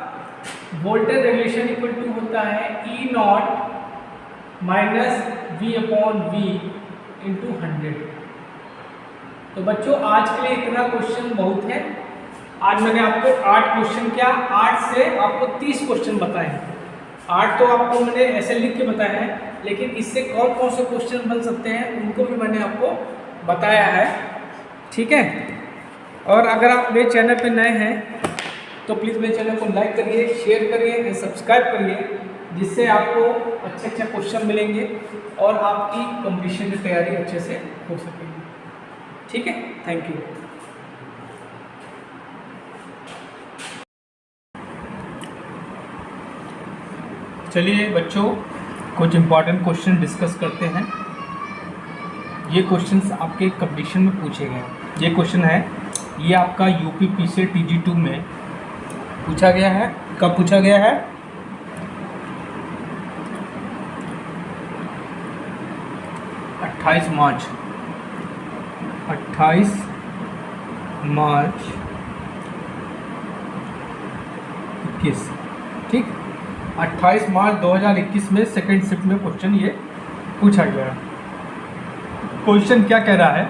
वोल्टेज रेगुलेशन इक्वल टू होता है E0 माइनस V/V इंटू 100। तो बच्चों आज के लिए इतना क्वेश्चन बहुत है। आज मैंने आपको 8 क्वेश्चन, क्या 8 से आपको 30 क्वेश्चन बताए हैं। 8 तो आपको मैंने ऐसे लिख के बताया है, लेकिन इससे कौन कौन से क्वेश्चन बन सकते हैं उनको भी मैंने आपको बताया है। ठीक है, और अगर आप मेरे चैनल पे नए हैं तो प्लीज़ मेरे चैनल को लाइक करिए, शेयर करिए एंड सब्सक्राइब करिए, जिससे आपको अच्छे अच्छे क्वेश्चन मिलेंगे और आपकी कंपटीशन की तैयारी अच्छे से हो सकेगी। ठीक है, थैंक यू। चलिए बच्चों, कुछ इम्पॉर्टेंट क्वेश्चन डिस्कस करते हैं। ये क्वेश्चंस आपके कंपटीशन में पूछे गए हैं। ये क्वेश्चन है, ये आपका UPPCL TG2 में पूछा गया है। कब पूछा गया है, 28 मार्च 21। ठीक, 28 मार्च 2021 में सेकेंड शिफ्ट में क्वेश्चन ये पूछा गया है। क्वेश्चन क्या कह रहा है,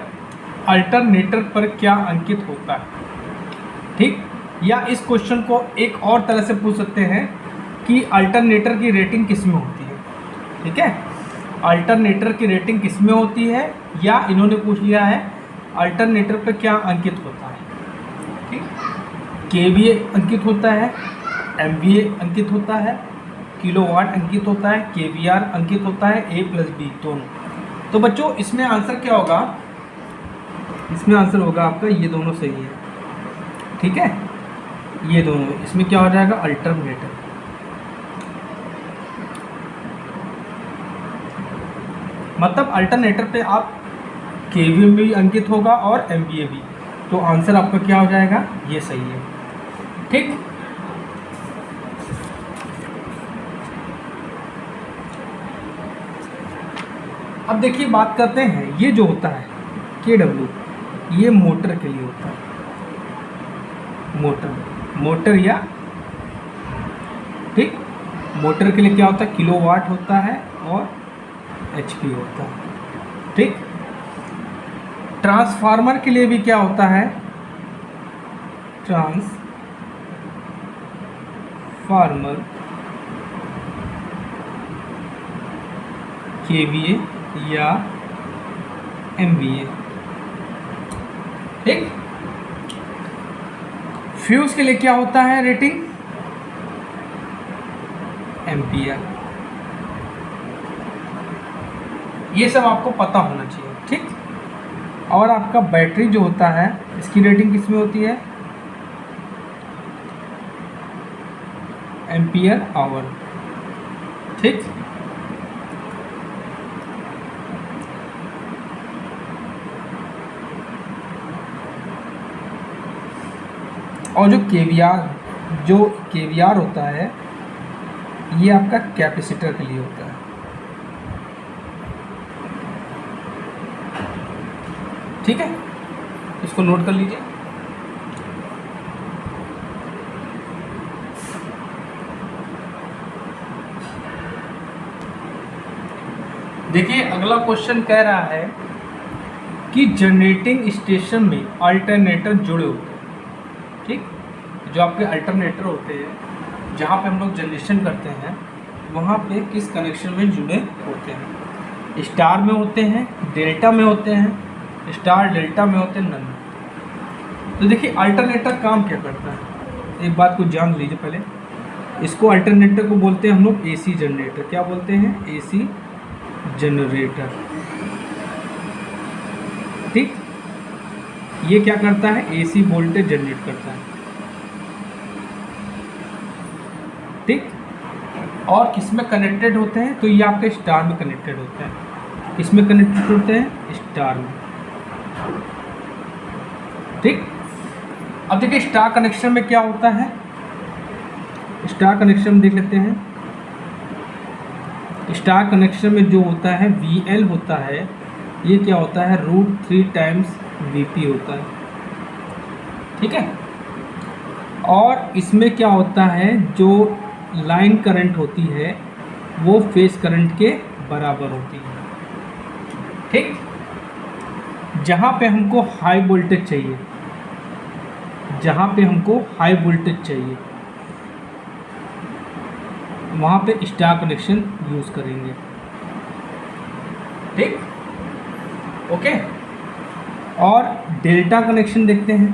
अल्टरनेटर पर क्या अंकित होता है। ठीक, या इस क्वेश्चन को एक और तरह से पूछ सकते हैं कि अल्टरनेटर की रेटिंग किस में होती है। ठीक है, अल्टरनेटर की रेटिंग किस में होती है, या इन्होंने पूछ लिया है अल्टरनेटर पर क्या अंकित होता है। ठीक, KVA अंकित होता है, MVA अंकित होता है, किलोवाट अंकित होता है, KVR अंकित होता है, A प्लस B दोनों। तो बच्चों इसमें आंसर क्या होगा, इसमें आंसर होगा आपका ये दोनों सही है। ठीक है, ये दोनों, इसमें क्या हो जाएगा अल्टरनेटर। मतलब अल्टरनेटर पे आप केवीए भी अंकित होगा और एमवीए भी, तो आंसर आपका क्या हो जाएगा, ये सही है। ठीक, अब देखिए बात करते हैं, ये जो होता है KW, ये मोटर के लिए होता है, मोटर या, ठीक, मोटर के लिए क्या होता है, किलोवाट होता है और HP होता है। ठीक, ट्रांसफार्मर के लिए भी क्या होता है, ट्रांसफार्मर KVA या MVA। ठीक, फ्यूज के लिए क्या होता है रेटिंग, एम्पियर। ये सब आपको पता होना चाहिए। ठीक, और आपका बैटरी जो होता है इसकी रेटिंग किस में होती है, एम्पियर आवर। ठीक, और जो केवीआर होता है ये आपका कैपेसिटर के लिए होता है। ठीक है, इसको नोट कर लीजिए। देखिए अगला क्वेश्चन कह रहा है कि जनरेटिंग स्टेशन में अल्टरनेटर जुड़े होते हैं। ठीक, जो आपके अल्टरनेटर होते हैं जहाँ पे हम लोग जनरेशन करते हैं वहाँ पे किस कनेक्शन में जुड़े होते हैं, स्टार में होते हैं, डेल्टा में होते हैं, स्टार डेल्टा में होते हैं, नन। तो देखिए अल्टरनेटर काम क्या करता है, एक बात को जान लीजिए पहले। इसको अल्टरनेटर को बोलते हैं हम लोग AC जनरेटर। क्या बोलते हैं, AC जनरेटर। ठीक, ये क्या करता है, AC वोल्टेज जनरेट करता है। ठीक, और किसमें कनेक्टेड होते हैं, तो ये आपके स्टार में कनेक्टेड होते हैं। किसमें कनेक्टेड होते हैं, स्टार में। ठीक, अब देखिए स्टार कनेक्शन में क्या होता है, स्टार कनेक्शन देख लेते हैं। स्टार कनेक्शन में जो होता है VL होता है, ये क्या होता है, √3 टाइम्स VP होता है। ठीक है, और इसमें क्या होता है, जो लाइन करंट होती है वो फेज करंट के बराबर होती है। ठीक, जहाँ पे हमको हाई वोल्टेज चाहिए, जहाँ पे हमको हाई वोल्टेज चाहिए वहाँ पे स्टार कनेक्शन यूज़ करेंगे। ठीक, ओके। और डेल्टा कनेक्शन देखते हैं।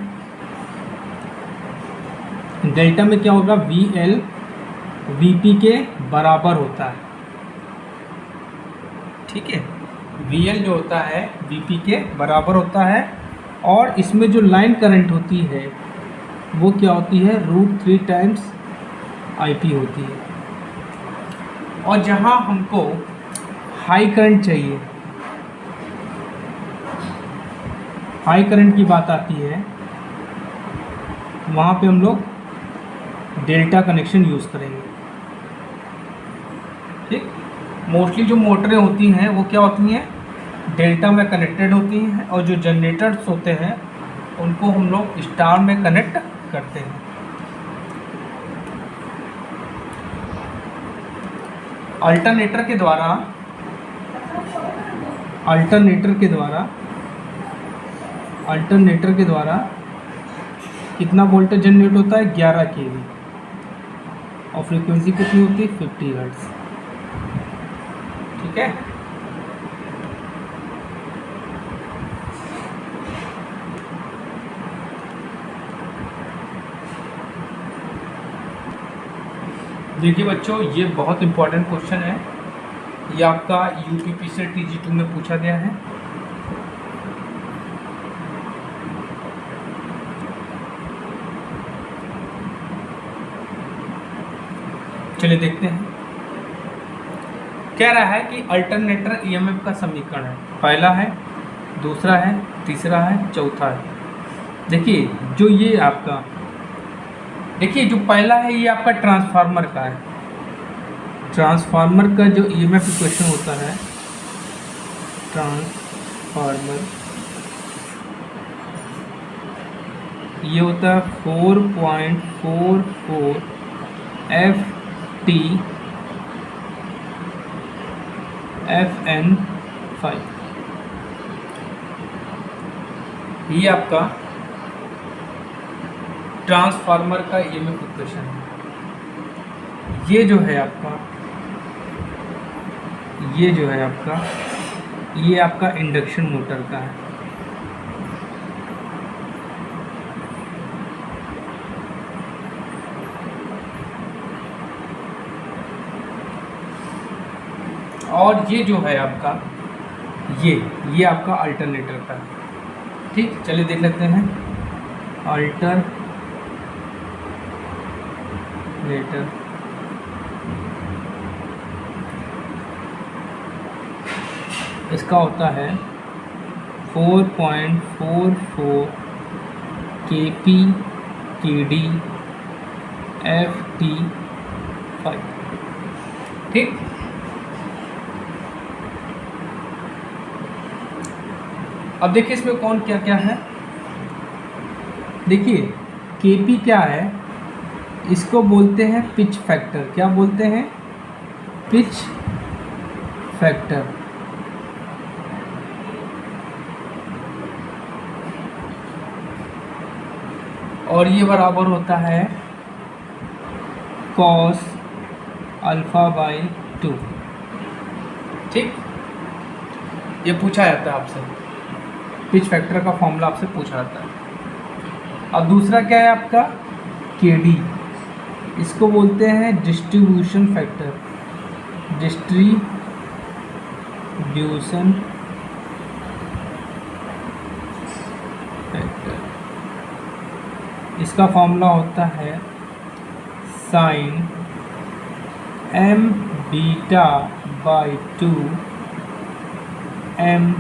डेल्टा में क्या होगा, VL VP के बराबर होता है। ठीक है, VL जो होता है VP के बराबर होता है, और इसमें जो लाइन करंट होती है वो क्या होती है, √3 टाइम्स IP होती है। और जहाँ हमको हाई करंट चाहिए, हाई करंट की बात आती है, वहाँ पे हम लोग डेल्टा कनेक्शन यूज़ करेंगे। ठीक, मोस्टली जो मोटरें होती हैं वो क्या होती हैं, डेल्टा में कनेक्टेड होती हैं, और जो जनरेटर्स होते हैं उनको हम लोग स्टार में कनेक्ट करते हैं। अल्टरनेटर के द्वारा कितना वोल्टेज जनरेट होता है, 11 kV, और फ्रीक्वेंसी कितनी होती है, 50 हर्ट्ज। ठीक है, देखिए बच्चों ये बहुत इंपॉर्टेंट क्वेश्चन है, ये आपका UPPCL TG2 में पूछा गया है। चलिए देखते हैं। कह रहा है कि अल्टरनेटर ईएमएफ का समीकरण है, पहला है, दूसरा है, तीसरा है, चौथा है। देखिए जो ये आपका, देखिए जो पहला है ये आपका ट्रांसफार्मर का है। ट्रांसफार्मर का जो ईएमएफ इक्वेशन होता है, ट्रांसफार्मर ये होता है 4.44 FT FN5। ये आपका ट्रांसफार्मर का ईएमएफ इक्वेशन है। ये जो है आपका, ये आपका इंडक्शन मोटर का है। और ये जो है आपका, ये आपका अल्टरनेटर का है। ठीक, चलिए देख लेते हैं। अल्टरनेटर इसका होता है 4.44 kP kD FT5। ठीक, अब देखिए इसमें कौन क्या क्या है। देखिए केपी क्या है, इसको बोलते हैं पिच फैक्टर। क्या बोलते हैं? Pitch factor. और ये बराबर होता है cos α/2। ठीक, ये पूछा जाता है आपसे, पिच फैक्टर का फॉर्मूला आपसे पूछा जाता है। अब दूसरा क्या है आपका? केडी, इसको बोलते हैं डिस्ट्रीब्यूशन फैक्टर। डिस्ट्रीब्यूशन फैक्टर, इसका फॉर्मूला होता है साइन m β/2 m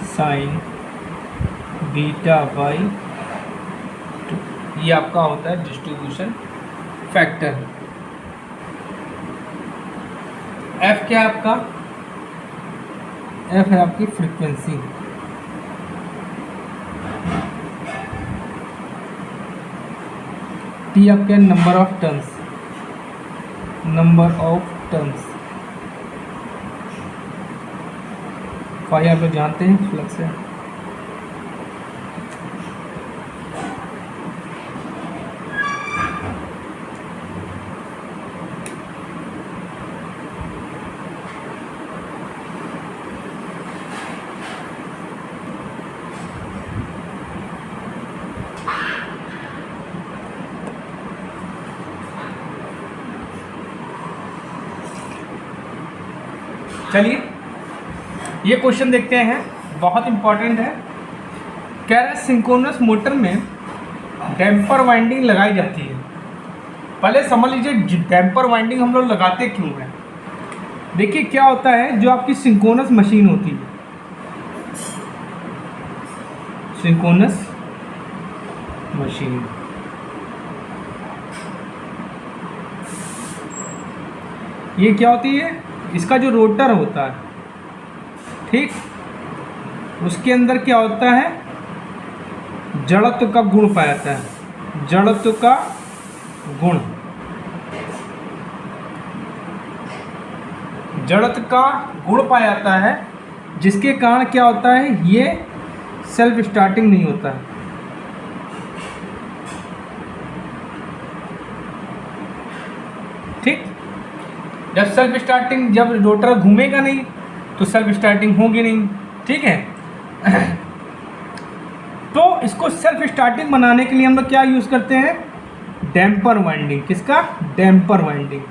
साइन β/2। ये आपका होता है डिस्ट्रीब्यूशन फैक्टर। F क्या है आपका? F है आपकी फ्रीक्वेंसी। T आपके नंबर ऑफ टर्न्स। फाई आप लोग जानते हैं, फ्लक्स है। चलिए ये क्वेश्चन देखते हैं, बहुत इंपॉर्टेंट है। कह रहा है सिंक्रोनस मोटर में डैम्पर वाइंडिंग लगाई जाती है। पहले समझ लीजिए डैम्पर वाइंडिंग हम लोग लगाते क्यों हैं। देखिए क्या होता है, जो आपकी सिंक्रोनस मशीन होती है, सिंक्रोनस मशीन, ये क्या होती है, इसका जो रोटर होता है, ठीक, उसके अंदर क्या होता है, जड़त्व का गुण पाया जाता है। जड़त्व का गुण, जड़त्व का गुण पाया जाता है, जिसके कारण क्या होता है, ये सेल्फ स्टार्टिंग नहीं होता है। ठीक, जब सेल्फ स्टार्टिंग, जब रोटर घूमेगा नहीं तो सेल्फ स्टार्टिंग होगी नहीं। ठीक है, तो इसको सेल्फ स्टार्टिंग बनाने के लिए हम लोग क्या यूज़ करते हैं? Damper winding. किसका? Damper winding.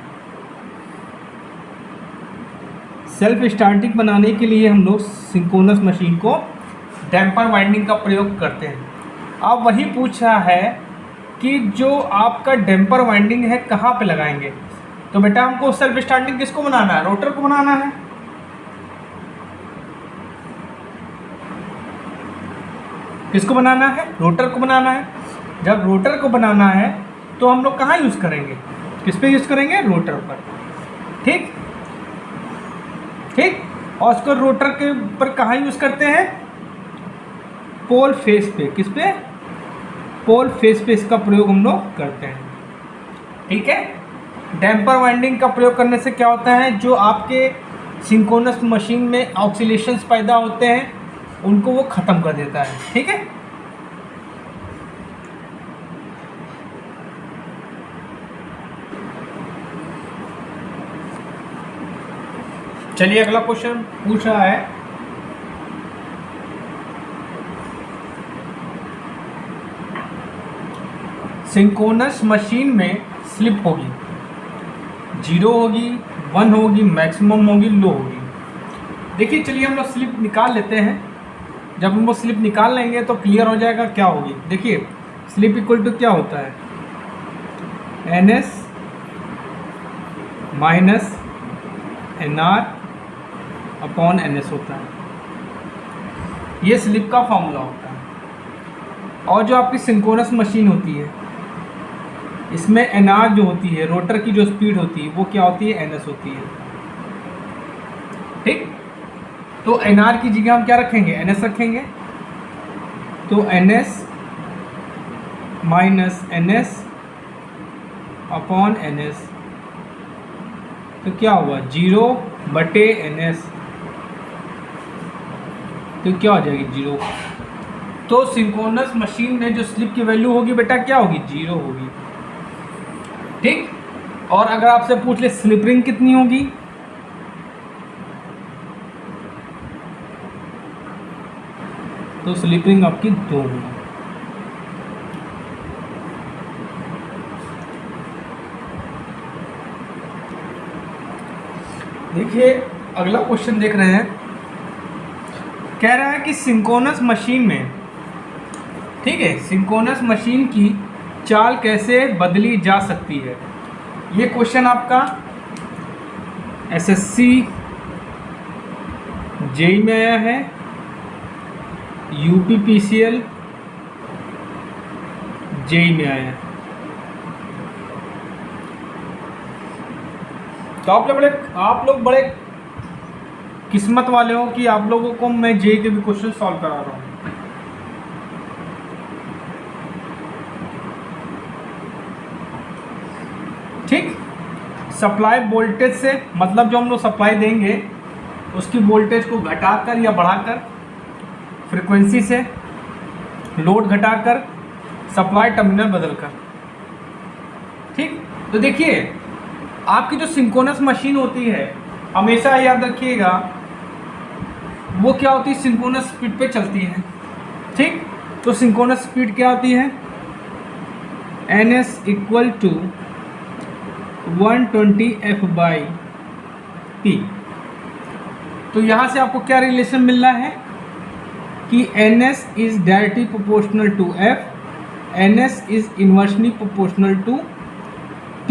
सेल्फ स्टार्टिंग बनाने के लिए हम लोग सिंक्रोनस मशीन को डैम्पर वाइंडिंग का प्रयोग करते हैं। अब वही पूछ रहा है कि जो आपका डैम्पर वाइंडिंग है कहाँ पे लगाएंगे। तो बेटा हमको सेल्फ स्टार्टिंग किसको बनाना है? रोटर को बनाना है। किसको बनाना है? रोटर को बनाना है। जब रोटर को बनाना है तो हम लोग कहाँ यूज़ करेंगे? किस पे यूज़ करेंगे? रोटर पर। ठीक ठीक। और उसको रोटर के पर कहाँ यूज़ करते हैं? पोल फेस पे। किस पे? पोल फेस पे इसका प्रयोग हम लोग करते हैं। ठीक है। डैम्पर वाइंडिंग का प्रयोग करने से क्या होता है, जो आपके सिंक्रोनस मशीन में ऑक्सीलेशंस पैदा होते हैं उनको वो ख़त्म कर देता है। ठीक है। चलिए अगला क्वेश्चन पूछ रहा है, सिंक्रोनस मशीन में स्लिप होगी, 0 होगी, 1 होगी, मैक्सिमम होगी, लो होगी। देखिए चलिए हम लोग स्लिप निकाल लेते हैं। जब हम वो स्लिप निकाल लेंगे तो क्लियर हो जाएगा क्या होगी। देखिए स्लिप इक्वल टू क्या होता है? NS minus NR upon NS होता है। ये स्लिप का फॉर्मूला होता है। और जो आपकी सिंक्रोनस मशीन होती है इसमें NR जो होती है, रोटर की जो स्पीड होती है, वो क्या होती है? NS होती है। ठीक। तो NR की जगह हम क्या रखेंगे? NS रखेंगे। तो NS minus NS upon NS, तो क्या हुआ? 0/NS, तो क्या हो जाएगी? 0। तो सिंक्रोनस मशीन में जो स्लिप की वैल्यू होगी बेटा क्या होगी? 0 होगी। ठीक। और अगर आपसे पूछ ले स्लिप रिंग कितनी होगी, तो स्लिप रिंग आपकी 2 होगी। देखिए अगला क्वेश्चन देख रहे हैं, कह रहा है कि सिंक्रोनस मशीन में, ठीक है, सिंक्रोनस मशीन की चाल कैसे बदली जा सकती है। ये क्वेश्चन आपका SSC जेई में आया है, UPPCL जेई में आया है। तो आप लोग बड़े किस्मत वाले हो कि आप लोगों को मैं जेई के भी क्वेश्चन सॉल्व करा रहा हूँ। ठीक। सप्लाई वोल्टेज से मतलब जो हम लोग सप्लाई देंगे उसकी वोल्टेज को घटाकर या बढ़ाकर, फ्रीक्वेंसी से लोड घटाकर, सप्लाई टर्मिनल बदलकर। ठीक। तो देखिए आपकी जो सिंक्रोनस मशीन होती है हमेशा याद रखिएगा वो क्या होती है? सिंक्रोनस स्पीड पे चलती है। ठीक। तो सिंक्रोनस स्पीड क्या होती है? NS equal to 120 F/P। तो यहाँ से आपको क्या रिलेशन मिल रहा है कि NS is directly proportional to F, NS is inversely proportional to P।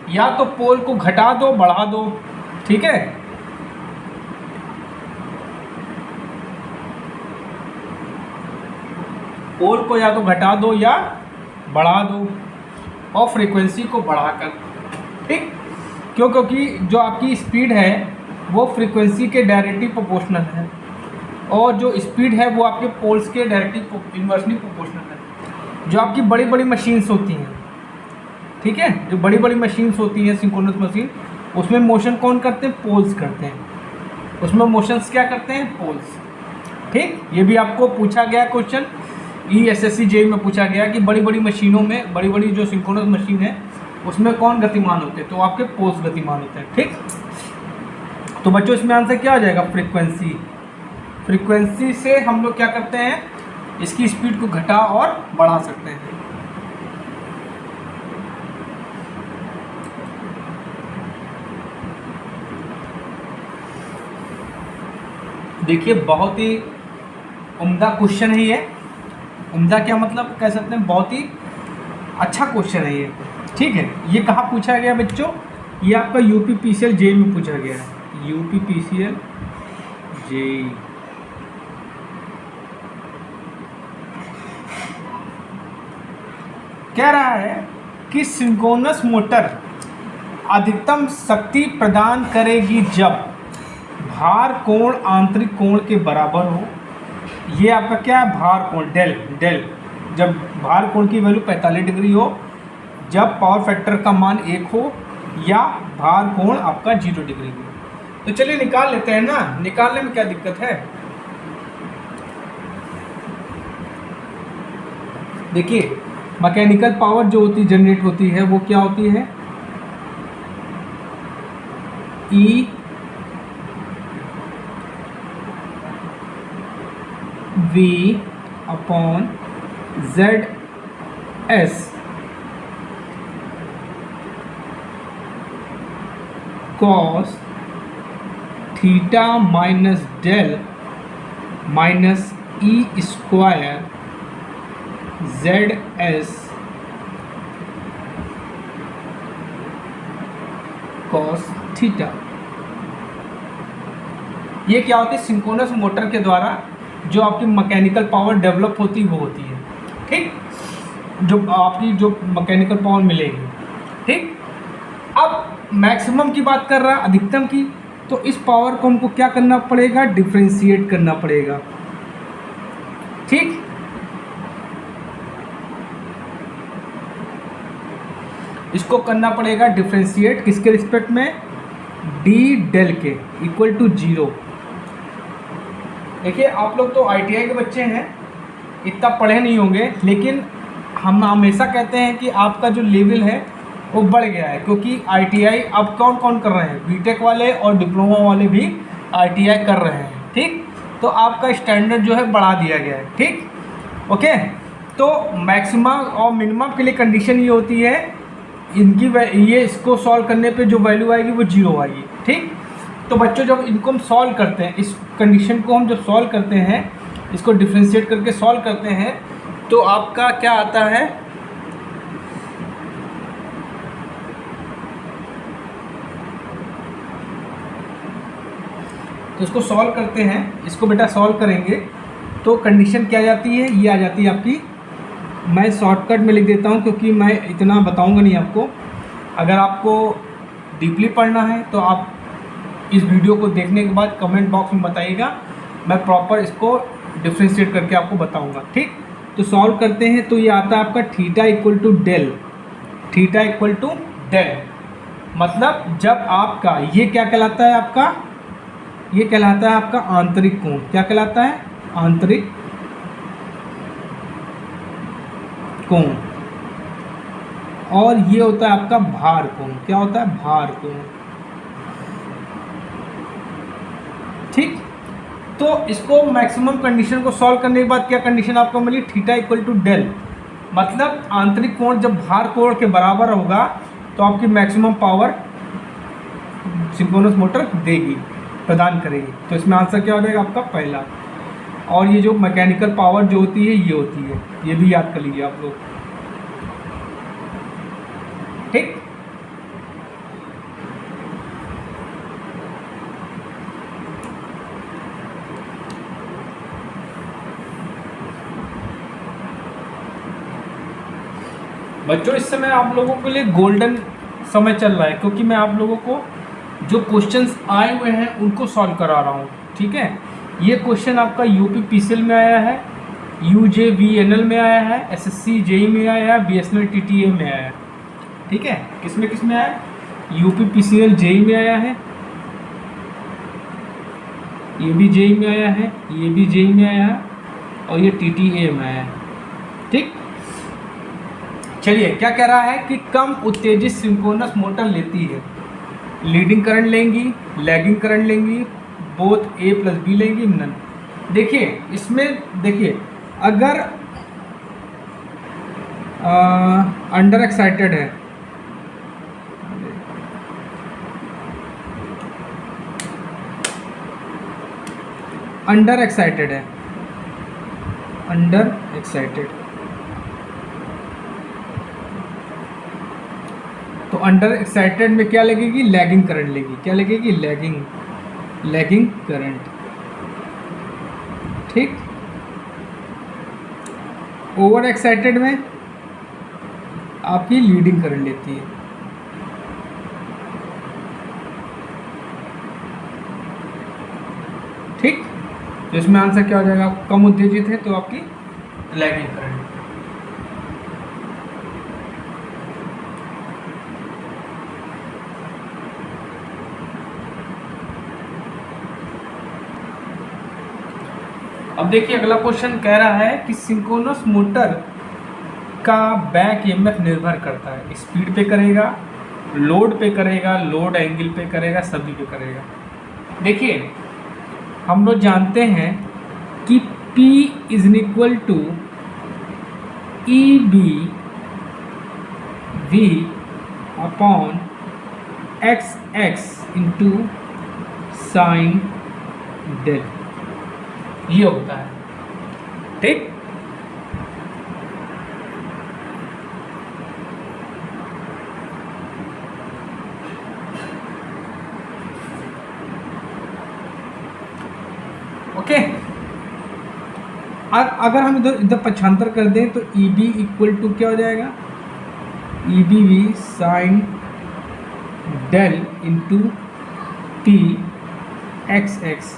या तो पोल को घटा दो, बढ़ा दो। ठीक है। पोल को या तो घटा दो या बढ़ा दो, और फ्रीक्वेंसी को बढ़ाकर। ठीक। क्योंकि जो आपकी स्पीड है वो फ्रीक्वेंसी के डायरेक्टली प्रोपोर्शनल है, और जो स्पीड है वो आपके पोल्स के डायरेक्टली इन्वर्सली प्रोपोर्शनल है। जो आपकी बड़ी बड़ी मशीन्स होती हैं, ठीक है, जो बड़ी बड़ी मशीन्स होती हैं सिंक्रोनस मशीन, उसमें मोशन कौन करते हैं? पोल्स करते हैं। उसमें मोशंस क्या करते हैं? पोल्स। ठीक। ये भी आपको पूछा गया क्वेश्चन, SSC जेई में पूछा गया कि बड़ी बड़ी मशीनों में, बड़ी बड़ी जो सिंक्रोनस मशीन है उसमें कौन गतिमान होते हैं? तो आपके पोल्स गतिमान होते हैं। ठीक। तो बच्चों इसमें आंसर क्या हो जाएगा? फ्रीक्वेंसी। फ्रीक्वेंसी से हम लोग क्या करते हैं? इसकी स्पीड को घटा और बढ़ा सकते हैं। देखिए बहुत ही उम्दा क्वेश्चन है ये। उम्दा क्या मतलब कह सकते हैं? बहुत ही अच्छा क्वेश्चन है ये। ठीक। ठीक है, ये कहाँ पूछा गया बच्चों, ये आपका यूपीपीसीएल जेई में पूछा गया है, यूपीपीसीएल जेई। कह रहा है कि सिंक्रोनस मोटर अधिकतम शक्ति प्रदान करेगी जब भार कोण आंतरिक कोण के बराबर हो। ये आपका क्या है, भार कोण, डेल डेल, जब भार कोण की वैल्यू 45 डिग्री हो, जब पावर फैक्टर का मान 1 हो, या भार कोण आपका 0 डिग्री हो। तो चलिए निकाल लेते हैं ना, निकालने में क्या दिक्कत है। देखिए मैकेनिकल पावर जो होती जनरेट होती है वो क्या होती है, E V upon Z S cos theta minus del minus E square Z S cos theta. ये क्या होती है, सिंक्रोनस मोटर के द्वारा जो आपकी मैकेनिकल पावर डेवलप होती वो होती है, ठीक, जो आपकी जो मैकेनिकल पावर मिलेगी, ठीक। अब मैक्सिमम की बात कर रहा है, अधिकतम की, तो इस पावर को हमको क्या करना पड़ेगा, डिफ्रेंशिएट करना पड़ेगा, ठीक। इसको करना पड़ेगा डिफ्रेंशिएट किसके रिस्पेक्ट में, डी डेल के इक्वल टू 0। देखिए आप लोग तो आईटीआई के बच्चे हैं, इतना पढ़े नहीं होंगे, लेकिन हम हमेशा कहते हैं कि आपका जो लेवल है वो बढ़ गया है, क्योंकि आईटीआई अब कौन कौन कर रहे हैं, बीटेक वाले और डिप्लोमा वाले भी आईटीआई कर रहे हैं, ठीक। तो आपका स्टैंडर्ड जो है बढ़ा दिया गया है, ठीक, ओके। तो मैक्सिमम और मिनिमम के लिए कंडीशन ये होती है, इनकी ये इसको सॉल्व करने पे जो वैल्यू आएगी वो 0 आएगी, ठीक। तो बच्चों जब इनको हम सॉल्व करते हैं, इस कंडीशन को हम जब सॉल्व करते हैं, इसको डिफ्रेंशिएट करके सॉल्व करते हैं, तो आपका क्या आता है, तो इसको सॉल्व करते हैं, इसको बेटा सॉल्व करेंगे तो कंडीशन क्या आ जाती है, ये आ जाती है आपकी, मैं शॉर्टकट में लिख देता हूँ क्योंकि मैं इतना बताऊँगा नहीं आपको। अगर आपको डीपली पढ़ना है तो आप इस वीडियो को देखने के बाद कमेंट बॉक्स में बताइएगा, मैं प्रॉपर इसको डिफ्रेंशिएट करके आपको बताऊँगा, ठीक। तो सॉल्व करते हैं तो ये आता है आपका theta equal to del, theta equal to del, मतलब जब आपका ये क्या कहलाता है, आपका ये कहलाता है आपका आंतरिक कोण, क्या कहलाता है, आंतरिक कोण, और ये होता है आपका भार कोण, क्या होता है, भार कोण, ठीक। तो इसको मैक्सिमम कंडीशन को सॉल्व करने के बाद क्या कंडीशन आपको मिली, थीटा इक्वल टू डेल, मतलब आंतरिक कोण जब भार कोण के बराबर होगा तो आपकी मैक्सिमम पावर सिंक्रोनस मोटर देगी, प्रदान करेगी। तो इसमें आंसर क्या हो जाएगा आपका पहला। और ये जो मैकेनिकल पावर जो होती है ये होती है, ये भी याद कर लीजिए आप लोग, ठीक। बच्चों इस समय आप लोगों के लिए गोल्डन समय चल रहा है, क्योंकि मैं आप लोगों को जो क्वेश्चंस आए हुए हैं उनको सॉल्व करा रहा हूँ, ठीक है। ये क्वेश्चन आपका यूपीपीसीएल में आया है, यूजेवीएनएल में आया है, एसएससी जेई में आया है, बीएसएनएल टीटीए में आया है, ठीक है। किस में आया है, यूपीपीसीएल जेई में आया है, ये भी जेई में आया है, ये भी जेई में आया है, और ये टीटीए में आया है, ठीक। चलिए क्या कह रहा है कि कम उत्तेजित सिंक्रोनस मोटर लेती है, लीडिंग करंट लेंगी, लैगिंग करंट लेंगी, बोथ ए प्लस बी लेंगी, नन। देखिए इसमें देखिए अगर अंडर एक्साइटेड है, अंडर एक्साइटेड है, अंडर एक्साइटेड, अंडर एक्साइटेड में क्या लगेगी, लैगिंग करंट लगेगी। क्या लगेगी, लैगिंग करंट। ठीक। ओवर एक्साइटेड में आपकी लीडिंग करंट लेती है। ठीक। तो इसमें आंसर क्या हो जाएगा, कम उत्तेजित है तो आपकी लैगिंग करंट। अब देखिए अगला क्वेश्चन कह रहा है कि सिंक्रोनस मोटर का बैक ईएमएफ निर्भर करता है, स्पीड पे करेगा, लोड पे करेगा, लोड एंगल पे करेगा, सभी पे करेगा। देखिए हम लोग जानते हैं कि P is equal to EB V upon XX into sine del, ये होता है। ठीक। ओके। अगर हम इधर पक्षांतर कर दें तो EB इक्वल टू क्या हो जाएगा, EBV sine del into T XX।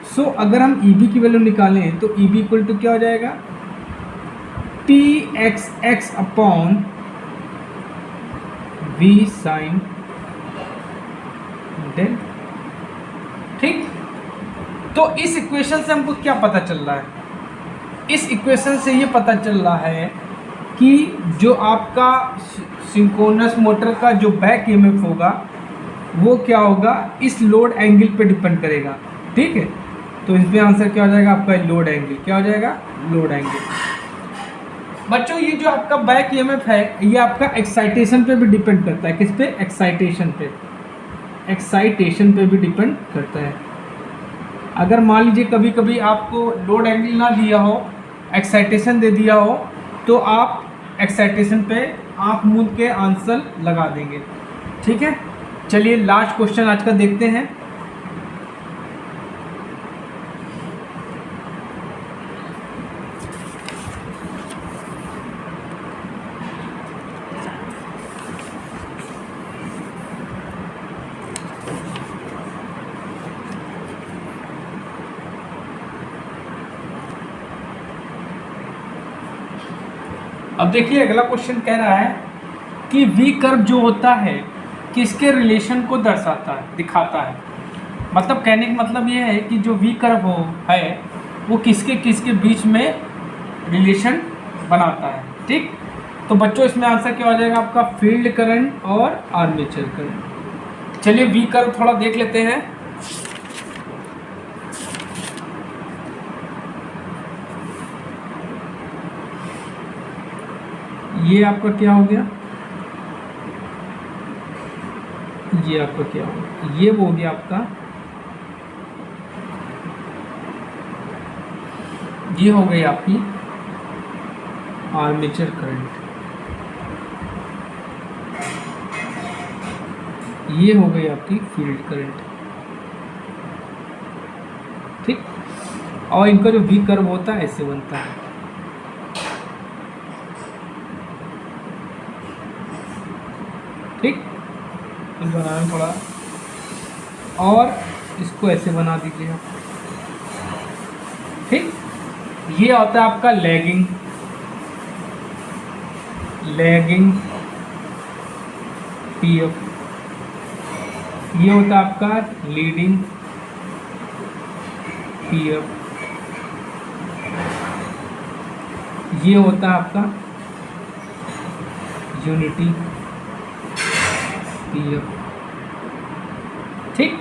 So अगर हम EB की वैल्यू निकालें तो EB इक्वल टू क्या हो जाएगा, TXX upon V sine del. ठीक। तो इस इक्वेशन से हमको क्या पता चल रहा है, इस इक्वेशन से ये पता चल रहा है कि जो आपका सिंक्रोनस मोटर का जो बैक ईएमएफ होगा वो क्या होगा, इस लोड एंगल पे डिपेंड करेगा। ठीक है। तो इसमें आंसर क्या हो जाएगा आपका, लोड एंगल। क्या हो जाएगा, लोड एंगल। बच्चों ये जो आपका बैक ईएमएफ है ये आपका एक्साइटेशन पे भी डिपेंड करता है। किस पे, एक्साइटेशन पे, एक्साइटेशन पे भी डिपेंड करता है। अगर मान लीजिए कभी कभी आपको लोड एंगल ना दिया हो, एक्साइटेशन दे दिया हो, तो आप एक्साइटेशन पे आँख मूंद के आंसर लगा देंगे। ठीक है। चलिए लास्ट क्वेश्चन आज का देखते हैं। अब देखिए अगला क्वेश्चन कह रहा है कि वी कर्व जो होता है किसके रिलेशन को दर्शाता है, दिखाता है। मतलब कहने का मतलब ये है कि जो वी कर्व है वो किसके किसके बीच में रिलेशन बनाता है। ठीक। तो बच्चों इसमें आंसर क्या हो जाएगा आपका, फील्ड करंट और आर्मेचर करंट। चलिए वी कर्व थोड़ा देख लेते हैं। ये आपका क्या हो गया, ये आपका क्या हो गया, ये हो गया आपका, ये हो गई आपकी आर्मेचर करंट, ये हो गई आपकी फील्ड करंट। ठीक। और इनका जो वी कर्व होता है ऐसे बनता है। ठीक। बनाना थोड़ा और इसको ऐसे बना दीजिए आप। ठीक। ये होता है आपका लैगिंग पीएफ। ये होता है आपका लीडिंग पीएफ। ये होता है आपका यूनिटी पीएफ। ठीक।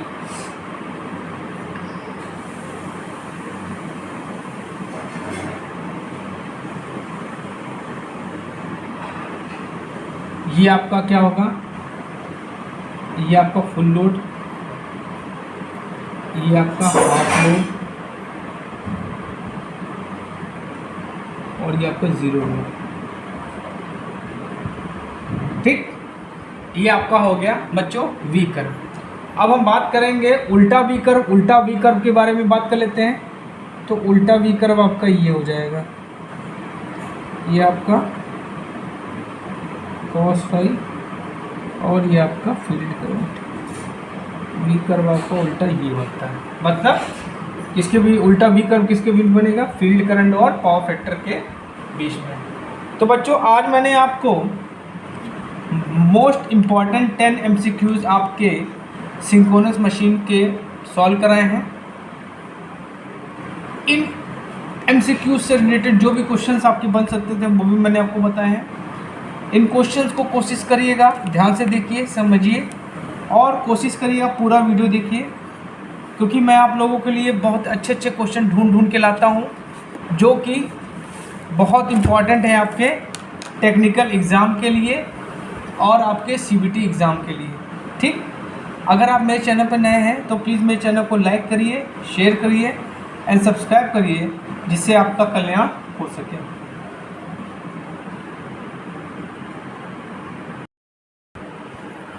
ये आपका क्या होगा, ये आपका फुल लोड, ये आपका हाफ लोड और ये आपका जीरो लोड। ठीक। ये आपका हो गया बच्चों वी कर्व। अब हम बात करेंगे उल्टा वी कर्व। उल्टा वी कर्व के बारे में बात कर लेते हैं। तो उल्टा वी कर्व आपका ये हो जाएगा, ये आपका cos फाई और ये आपका फील्ड कर्व। वी कर्व आपका उल्टा ये बनता है, मतलब इसके भी उल्टा वी कर्व किसके बीच बनेगा, फील्ड करंट और पावर फैक्टर के बीच में। तो बच्चों आज मैंने आपको मोस्ट इम्पॉर्टेंट 10 MCQs आपके सिंक्रोनस मशीन के सॉल्व कराए हैं। इन MCQs से रिलेटेड जो भी क्वेश्चंस आपके बन सकते थे वो भी मैंने आपको बताए हैं। इन क्वेश्चंस को कोशिश करिएगा, ध्यान से देखिए, समझिए और कोशिश करिएगा पूरा वीडियो देखिए, क्योंकि मैं आप लोगों के लिए बहुत अच्छे अच्छे क्वेश्चन ढूंढ के लाता हूं जो कि बहुत इम्पॉर्टेंट है आपके टेक्निकल एग्ज़ाम के लिए और आपके CBT एग्ज़ाम के लिए। ठीक, अगर आप मेरे चैनल पर नए हैं तो प्लीज़ मेरे चैनल को लाइक करिए, शेयर करिए एंड सब्सक्राइब करिए, जिससे आपका कल्याण हो सके।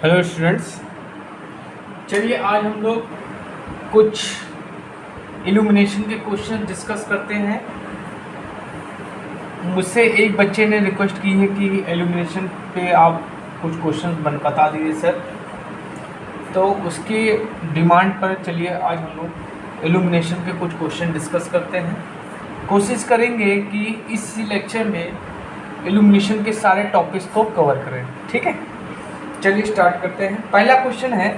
हेलो स्टूडेंट्स, चलिए आज हम लोग कुछ इल्यूमिनेशन के क्वेश्चन डिस्कस करते हैं। मुझसे एक बच्चे ने रिक्वेस्ट की है कि इल्यूमिनेशन पे आप कुछ क्वेश्चन बता दीजिए सर, तो उसकी डिमांड पर चलिए आज हम लोग इल्यूमिनेशन के कुछ क्वेश्चन डिस्कस करते हैं। कोशिश करेंगे कि इस लेक्चर में इल्यूमिनेशन के सारे टॉपिक्स को कवर करें। ठीक है, चलिए स्टार्ट करते हैं। पहला क्वेश्चन है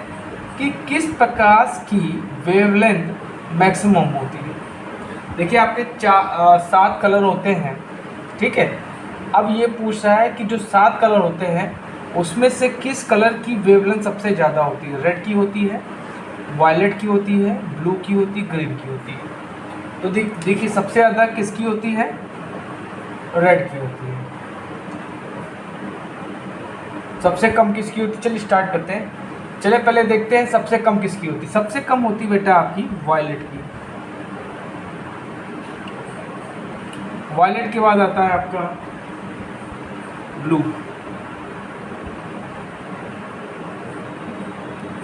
कि किस प्रकाश की वेवलेंथ मैक्सिमम होती है। देखिए आपके 7 कलर होते हैं, ठीक है। अब ये पूछ रहा है कि जो 7 कलर होते हैं उसमें से किस कलर की वेवलेंथ सबसे ज़्यादा होती है। रेड की होती है, वायलेट की होती है, ब्लू की होती है, ग्रीन की होती है। तो देखिए सबसे ज़्यादा किसकी होती है, रेड की होती है। सबसे कम किसकी होती है, चलिए स्टार्ट करते हैं। चलिए पहले देखते हैं सबसे कम किसकी होती है। सबसे कम होती बेटा आपकी वायलेट की। वायलेट के बाद आता है आपका ब्लू,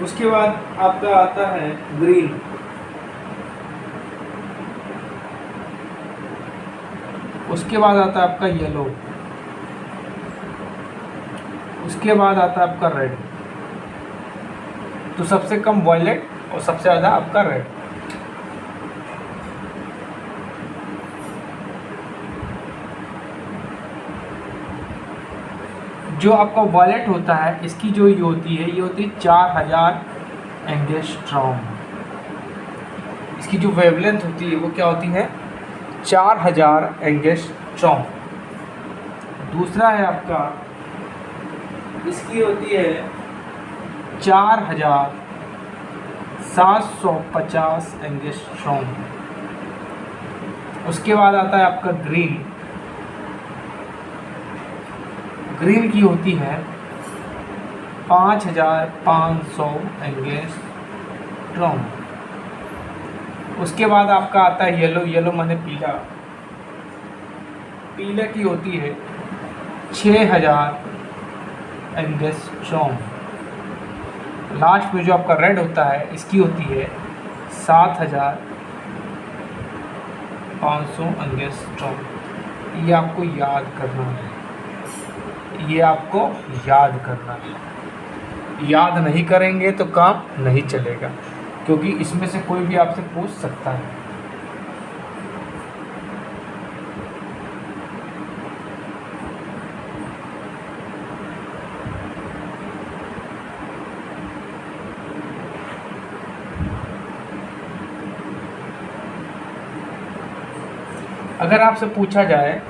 उसके बाद आपका आता है ग्रीन, उसके बाद आता है आपका येलो, उसके बाद आता है आपका रेड। तो सबसे कम वायलेट और सबसे ज़्यादा आपका रेड। जो आपका वायलेट होता है इसकी जो ये होती है 4000 एंगस्ट्रॉम। इसकी जो वेवलेंथ होती है वो क्या होती है, 4000 एंगस्ट्रॉम। दूसरा है आपका, इसकी होती है 4750 एंगस्ट्रॉम। उसके बाद आता है आपका ग्रीन। ग्रीन की होती है 5500 एंगस्ट्रॉम। उसके बाद आपका आता है येलो। येलो माने पीला। पीले की होती है 6000 एंगस्ट्रॉम। लास्ट में जो आपका रेड होता है इसकी होती है 7500 एंगस्ट्रॉम। ये आपको याद करना है, ये आपको याद करना है। याद नहीं करेंगे तो काम नहीं चलेगा, क्योंकि इसमें से कोई भी आपसे पूछ सकता है। अगर आपसे पूछा जाए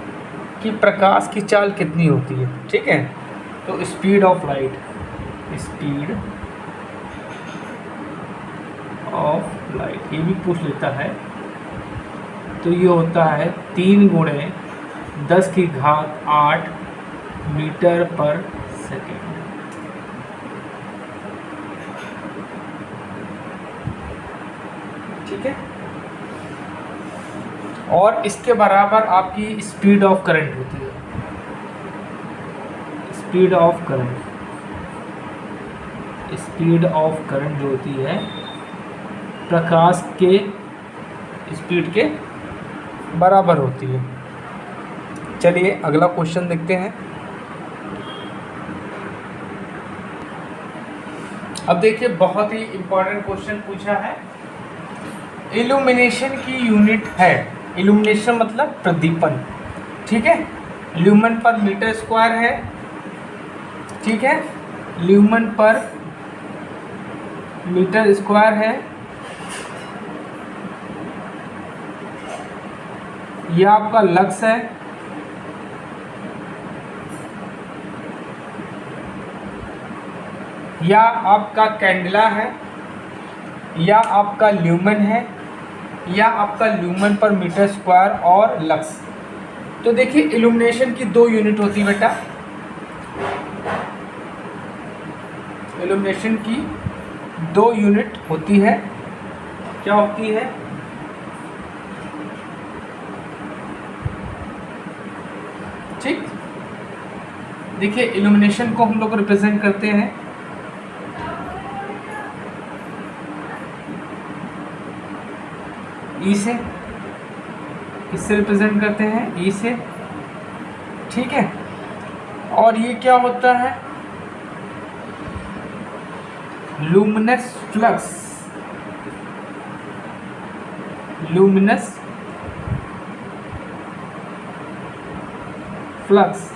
कि प्रकाश की चाल कितनी होती है, ठीक है, तो speed of light, speed of light ये भी पूछ लेता है। तो ये होता है 3 × 10⁸ मीटर पर सेकेंड। ठीक है, और इसके बराबर आपकी स्पीड ऑफ करंट होती है। Speed of current speed of current जो होती है प्रकाश के स्पीड के बराबर होती है। चलिए अगला क्वेश्चन देखते हैं। अब देखिए बहुत ही इम्पोर्टेंट क्वेश्चन पूछा है। इल्यूमिनेशन की यूनिट है, इल्यूमिनेशन मतलब प्रदीपन, ठीक है, ल्यूमन पर मीटर स्क्वायर है, ठीक है, ल्यूमन पर मीटर स्क्वायर है। यह आपका लक्स है, या आपका कैंडला है, या आपका ल्यूमन है, या आपका ल्यूमन पर मीटर स्क्वायर और लक्स। तो देखिए इल्यूमिनेशन की दो यूनिट होती है बेटा, इल्यूमिनेशन की दो यूनिट होती है। क्या होती है? ठीक, देखिए इल्यूमिनेशन को हम लोग रिप्रेजेंट करते हैं ई से। किससे रिप्रेजेंट करते हैं? ई से, ठीक है। और ये क्या होता है? लुमिनस फ्लक्स, लुमिनस फ्लक्स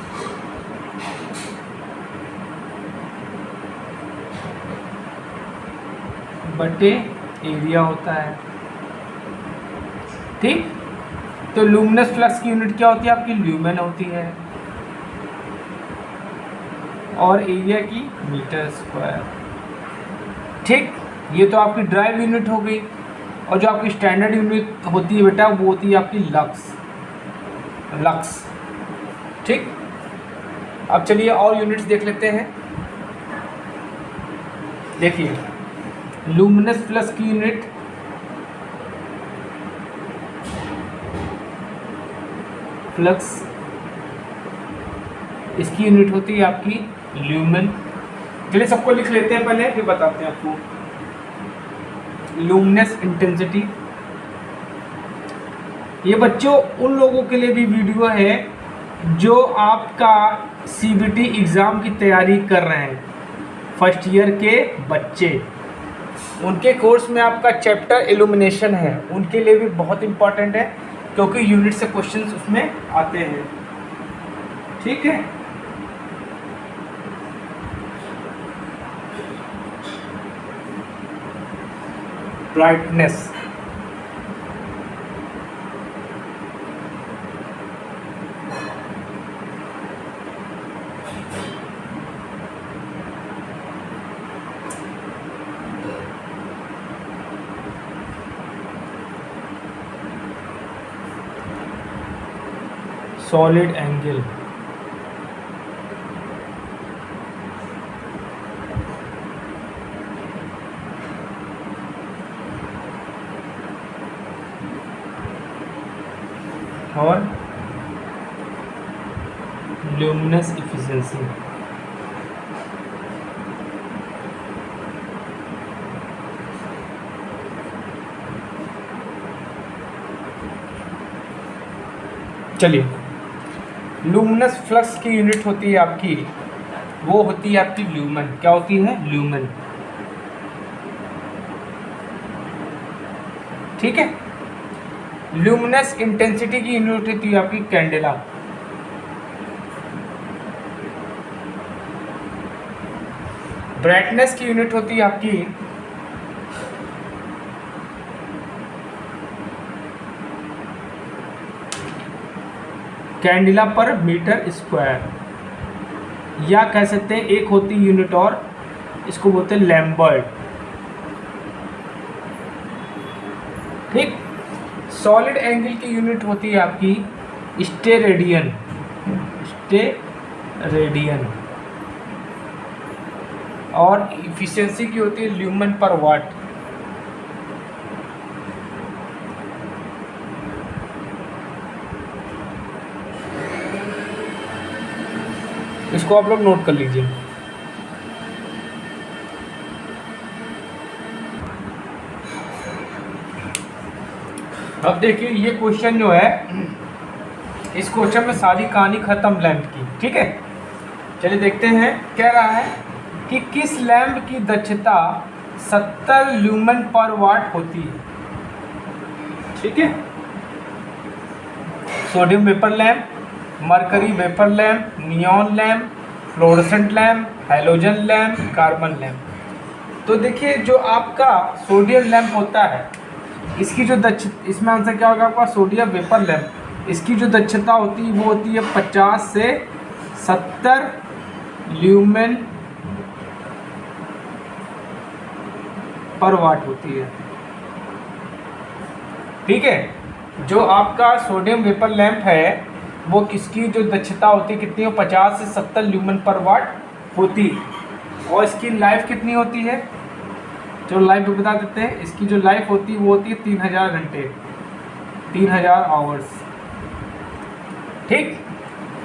बटे एरिया होता है, ठीक। तो लुमिनस फ्लक्स की यूनिट क्या होती है? आपकी ल्यूमेन होती है, और एरिया की मीटर स्क्वायर, ठीक। ये तो आपकी ड्राइव यूनिट हो गई। और जो आपकी स्टैंडर्ड यूनिट होती है बेटा वो होती है आपकी लक्स, लक्स, ठीक। अब चलिए और यूनिट्स देख लेते हैं। देखिए लुमिनस फ्लक्स की यूनिट फ्लक्स, इसकी यूनिट होती है आपकी ल्यूमेन। चलिए सबको लिख लेते हैं पहले, फिर बताते हैं आपको। लुमिनस इंटेंसिटी, ये बच्चों उन लोगों के लिए भी वीडियो है जो आपका सीबीटी एग्ज़ाम की तैयारी कर रहे हैं, फर्स्ट ईयर के बच्चे, उनके कोर्स में आपका चैप्टर इल्यूमिनेशन है, उनके लिए भी बहुत इम्पॉर्टेंट है क्योंकि यूनिट से क्वेश्चंस उसमें आते हैं, ठीक है। ब्राइटनेस, सॉलिड एंगल, और ल्यूमिनस एफिशिएंसी। चलिए लुमिनस फ्लक्स की यूनिट होती है आपकी, वो होती है आपकी ल्यूमेन। क्या होती है? ल्यूमेन, ठीक है। ल्यूमिनस इंटेंसिटी की यूनिट होती है आपकी कैंडेला। ब्राइटनेस की यूनिट होती है आपकी कैंडिला पर मीटर स्क्वायर, या कह सकते हैं एक होती यूनिट और, इसको बोलते हैं लैम्बर्ट, ठीक। सॉलिड एंगल की यूनिट होती है आपकी स्टेरेडियन, स्टेरेडियन, और इफिशिएंसी की होती है ल्यूमेन पर वाट। इसको आप लोग नोट कर लीजिए। अब देखिए ये क्वेश्चन जो है, इस क्वेश्चन में सारी कहानी खत्म लैंप की। ठीक है, चलिए देखते हैं। कह रहा है कि किस लैंप की दक्षता 70 ल्यूमेन पर वाट होती है। ठीक है, sodium vapour lamp, mercury vapour lamp, neon lamp, fluorescent lamp, halogen lamp, carbon lamp. तो देखिए जो आपका सोडियम लैंप होता है, इसकी जो इसमें आंसर क्या होगा आपका, सोडियम वेपर लैंप। इसकी जो दक्षता होती है वो होती है 50 से 70 ल्यूमेन पर वाट होती है। ठीक है, जो आपका सोडियम वेपर लैंप है वो किसकी जो दक्षता होती है कितनी हो, 50 से 70 ल्यूमेन पर वाट होती है। और इसकी लाइफ कितनी होती है, जो लाइफ बता देते हैं। इसकी जो लाइफ होती है वो होती है 3000 घंटे, 3000 आवर्स। ठीक,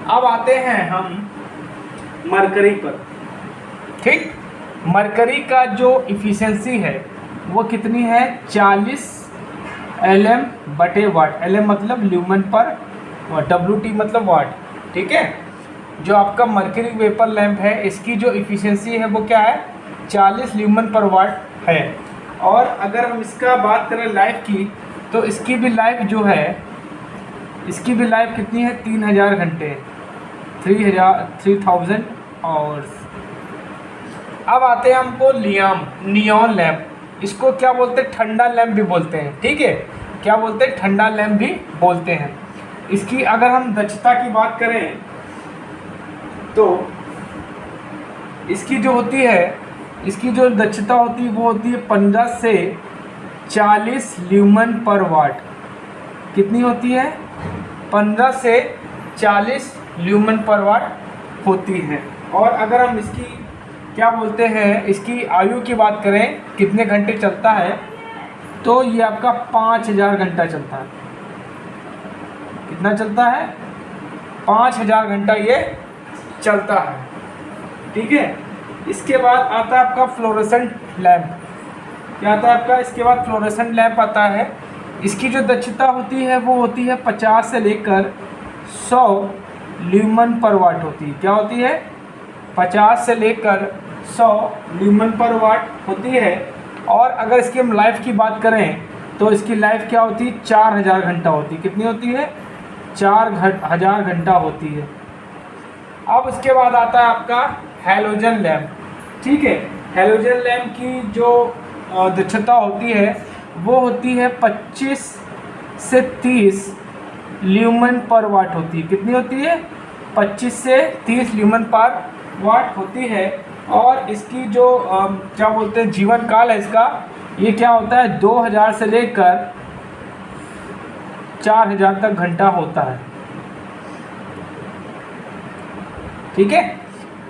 अब आते हैं हम मरकरी पर। ठीक, मरकरी का जो इफिशिएंसी है वो कितनी है, 40 LM बटे वाट। LM मतलब ल्यूमेन पर वाट, WT मतलब वाट। ठीक है, जो आपका मरकरी वेपर लैंप है इसकी जो इफिशिएंसी है वो क्या है, 40 ल्यूमेन पर वाट है। और अगर हम इसका बात करें लाइफ की, तो इसकी भी लाइफ जो है, इसकी भी लाइफ कितनी है, 3000 घंटे, 3000 आवर्स। अब आते हैं हमको नियॉन लैंप। इसको क्या बोलते हैं, ठंडा लैंप भी बोलते हैं। ठीक है, क्या बोलते हैं, ठंडा लैंप भी बोलते हैं। इसकी अगर हम दक्षता की बात करें तो इसकी जो होती है, इसकी जो दक्षता होती है वो होती है 15 से 40 ल्यूमेन पर वाट। कितनी होती है, 15 से 40 ल्यूमेन पर वाट होती है। और अगर हम इसकी क्या बोलते हैं, इसकी आयु की बात करें कितने घंटे चलता है, तो ये आपका 5000 घंटा चलता है। कितना चलता है, 5000 घंटा ये चलता है। ठीक है, इसके बाद आता है आपका फ्लोरोसेंट लैंप। क्या आता है आपका, इसके बाद फ्लोरोसेंट लैंप आता है। इसकी जो दक्षता होती है वो होती है 50 से लेकर 100 ल्यूमेन पर वाट होती है। क्या होती है, 50 से लेकर 100 ल्यूमेन पर वाट होती है। और अगर इसकी हम लाइफ की बात करें तो इसकी लाइफ क्या होती है, 4000 घंटा होती है। कितनी होती है, 4000 घंटा होती है। अब इसके बाद आता है आपका हैलोजन लैंप। ठीक है, हैलोजन लैंप की जो दक्षता होती है वो होती है 25 से 30 ल्यूमेन पर वाट होती है। कितनी होती है, 25 से 30 ल्यूमेन पर वाट होती है। और इसकी जो क्या बोलते हैं जीवन काल है इसका, ये क्या होता है, 2000 से लेकर 4000 तक घंटा होता है। ठीक है,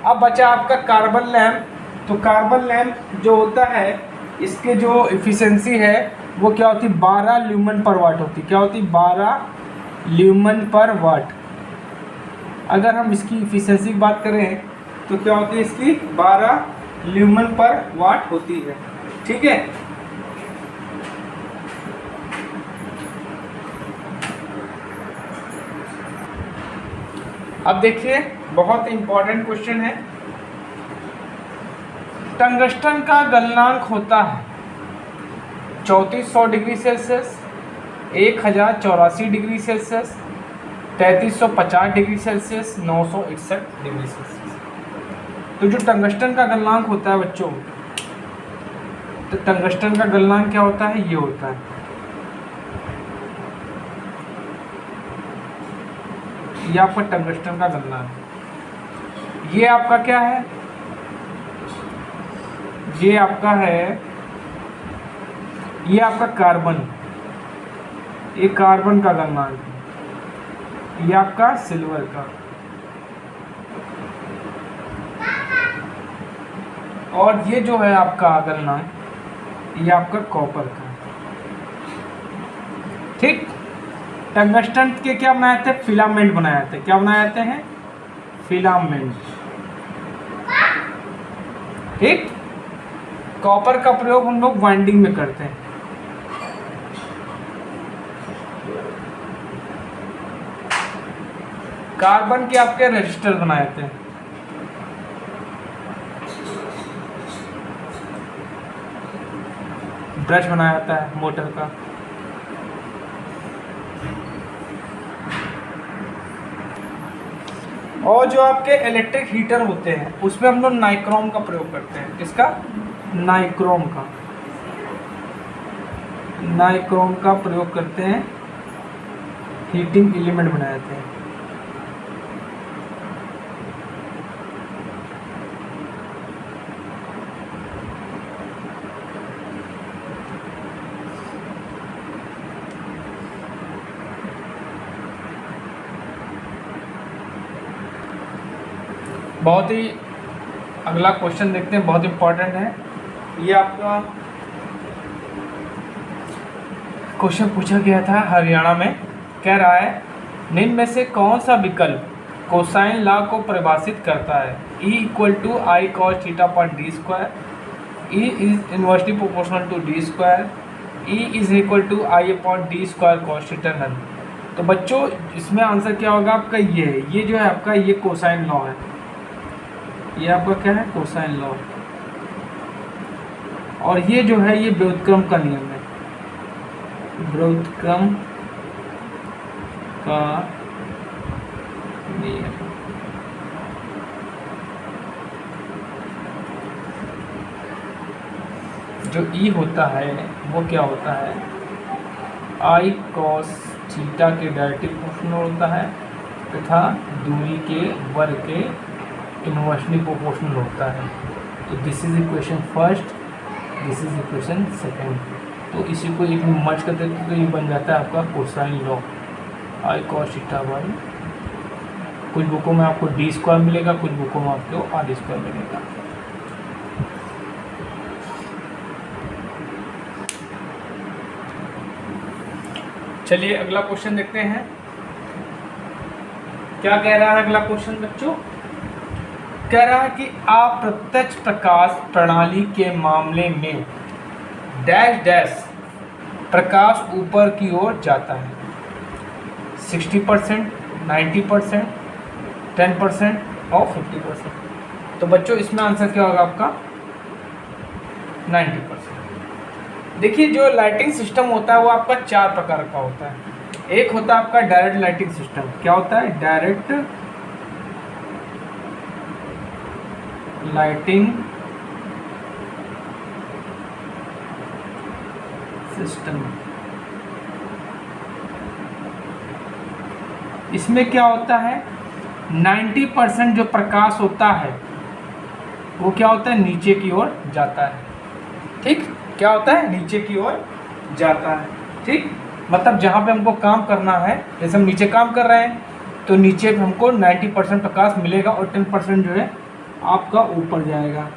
अब बचा आपका कार्बन लैंप। तो कार्बन लैंप जो होता है इसके जो इफिशिएंसी है वो क्या होती है, 12 ल्यूमेन पर वाट होती है। क्या होती है, 12 ल्यूमेन पर वाट। अगर हम इसकी इफिशिएंसी की बात करें तो क्या होती है, इसकी 12 ल्यूमेन पर वाट होती है। ठीक है, अब देखिए बहुत इंपॉर्टेंट क्वेश्चन है। टंगस्टन का गलनांक होता है 3400 degree Celsius, 1084 degree Celsius, 3350 degree Celsius, 961 degree Celsius. तो जो टंगस्टन का गलनांक होता है बच्चों, तो टंगस्टन का गलनांक क्या होता है, ये होता है, ये आपका टंगस्टन का गलनांक। ये आपका क्या है, ये आपका है, ये आपका कार्बन, ये कार्बन का गलनांक, ये आपका सिल्वर का, और ये जो है आपका गलनांक, ये आपका कॉपर का। ठीक, टंगस्टन के क्या बनाए जाते हैं, फिलामेंट बनाए जाते हैं। क्या बनाए जाते हैं, फिलामेंट। ठीक, कॉपर का प्रयोग हम लोग वाइंडिंग में करते हैं। कार्बन के आपके रजिस्टर बनाए जाते हैं। ब्रश बनाया जाता है मोटर का। और जो आपके इलेक्ट्रिक हीटर होते हैं उसमें हम लोग नाइक्रोम का प्रयोग करते हैं। किसका? नाइक्रोम का। नाइक्रोम का प्रयोग करते हैं, हीटिंग एलिमेंट बनाए जाते हैं। बहुत ही अगला क्वेश्चन देखते हैं, बहुत इंपॉर्टेंट है ये। आपका क्वेश्चन पूछा गया था हरियाणा में। कह रहा है निम्न में से कौन सा विकल्प कोसाइन लॉ को परिभाषित करता है? E = I cos थीटा पर D square, E is inversely proportional to D square, E is equal to I upon D square cos theta नन। तो बच्चों इसमें आंसर क्या होगा आपका? ये है, ये जो है आपका ये कोसाइन लॉ है। ये आपका क्या है? Cosine law. और ये जो है ये व्युत्क्रम का नियम है। व्युत्क्रम का नियम। जो E होता है वो क्या होता है? I cos थीटा के डायरेक्टली प्रोपोर्शनल होता है तथा दूरी के वर्ग के इनवर्सली प्रोपोर्शनल होता है। तो this is equation first, this is equation second. तो इसी को एक में मर्ज कर देते तो ये बन जाता है आपका cosine law, I cos theta by. कुछ बुकों में आपको डी स्क्वायर मिलेगा, कुछ बुकों में आपको आर स्क्वायर मिलेगा। चलिए अगला क्वेश्चन देखते हैं। क्या कह रहा है अगला क्वेश्चन बच्चों? कह रहा है कि अप्रत्यक्ष प्रकाश प्रणाली के मामले में डैश डैश प्रकाश ऊपर की ओर जाता है। 60%, 90%, 10% और 50%। तो बच्चों इसमें आंसर क्या होगा आपका? 90%। देखिए जो लाइटिंग सिस्टम होता है वो आपका 4 प्रकार का होता है। एक होता है आपका डायरेक्ट लाइटिंग सिस्टम। क्या होता है? Direct lighting system. इसमें क्या होता है? 90% जो प्रकाश होता है वो क्या होता है? नीचे की ओर जाता है। ठीक, क्या होता है? नीचे की ओर जाता है। ठीक, मतलब जहाँ पे हमको काम करना है, जैसे हम नीचे काम कर रहे हैं तो नीचे पे हमको 90% प्रकाश मिलेगा और 10% जो है आपका ऊपर जाएगा।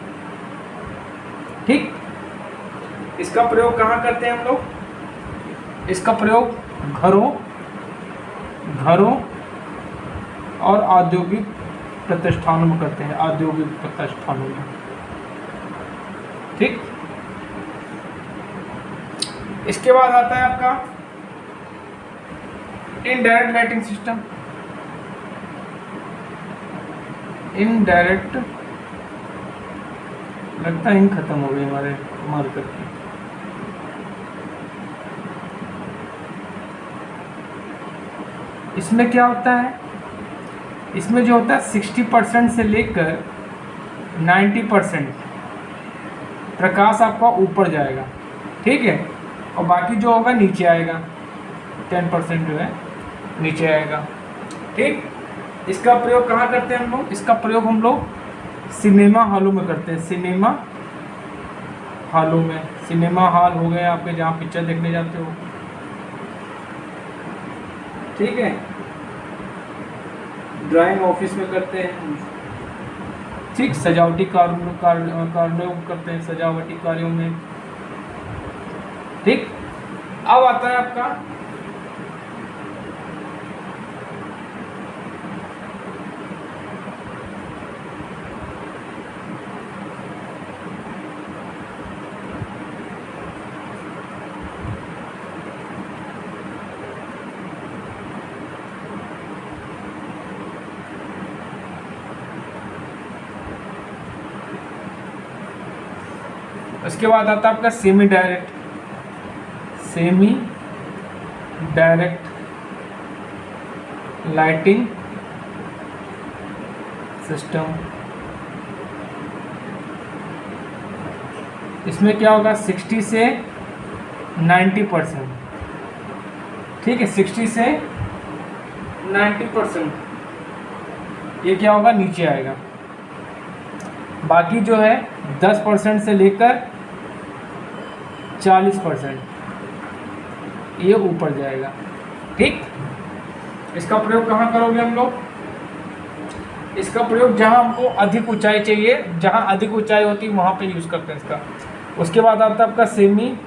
ठीक, इसका प्रयोग कहाँ करते हैं हम लोग? इसका प्रयोग घरों और औद्योगिक प्रतिष्ठानों में करते हैं। औद्योगिक प्रतिष्ठानों में। ठीक, इसके बाद आता है आपका इनडायरेक्ट लाइटिंग सिस्टम। इनडायरेक्ट, लगता है इंक खत्म हो गई हमारे मार्कर की। इसमें क्या होता है? इसमें जो होता है 60% से लेकर 90% प्रकाश आपका ऊपर जाएगा। ठीक है, और बाकी जो होगा नीचे आएगा। 10% जो है नीचे आएगा। ठीक, इसका प्रयोग कहाँ करते हैं हम लोग? इसका प्रयोग हम लोग सिनेमा हॉलों में करते हैं। सिनेमा हॉलों में, सिनेमा हॉल हो गए आपके जहाँ पिक्चर देखने जाते हो। ठीक है, ड्राइंग ऑफिस में करते हैं। ठीक, सजावटी कार्यों करते हैं, सजावटी कार्यों में। ठीक, अब आता है आपका उसके बाद आता है आपका सेमी डायरेक्ट लाइटिंग सिस्टम। इसमें क्या होगा 60 से 90%, ठीक है, 60 से 90% ये क्या होगा नीचे आएगा। बाकी जो है 10% से लेकर 40% ये ऊपर जाएगा। ठीक, इसका प्रयोग कहाँ करोगे हम लोग? इसका प्रयोग जहाँ हमको अधिक ऊंचाई चाहिए, जहाँ अधिक ऊंचाई होती है वहाँ पे यूज़ करते हैं इसका। उसके बाद आता है आपका सेमी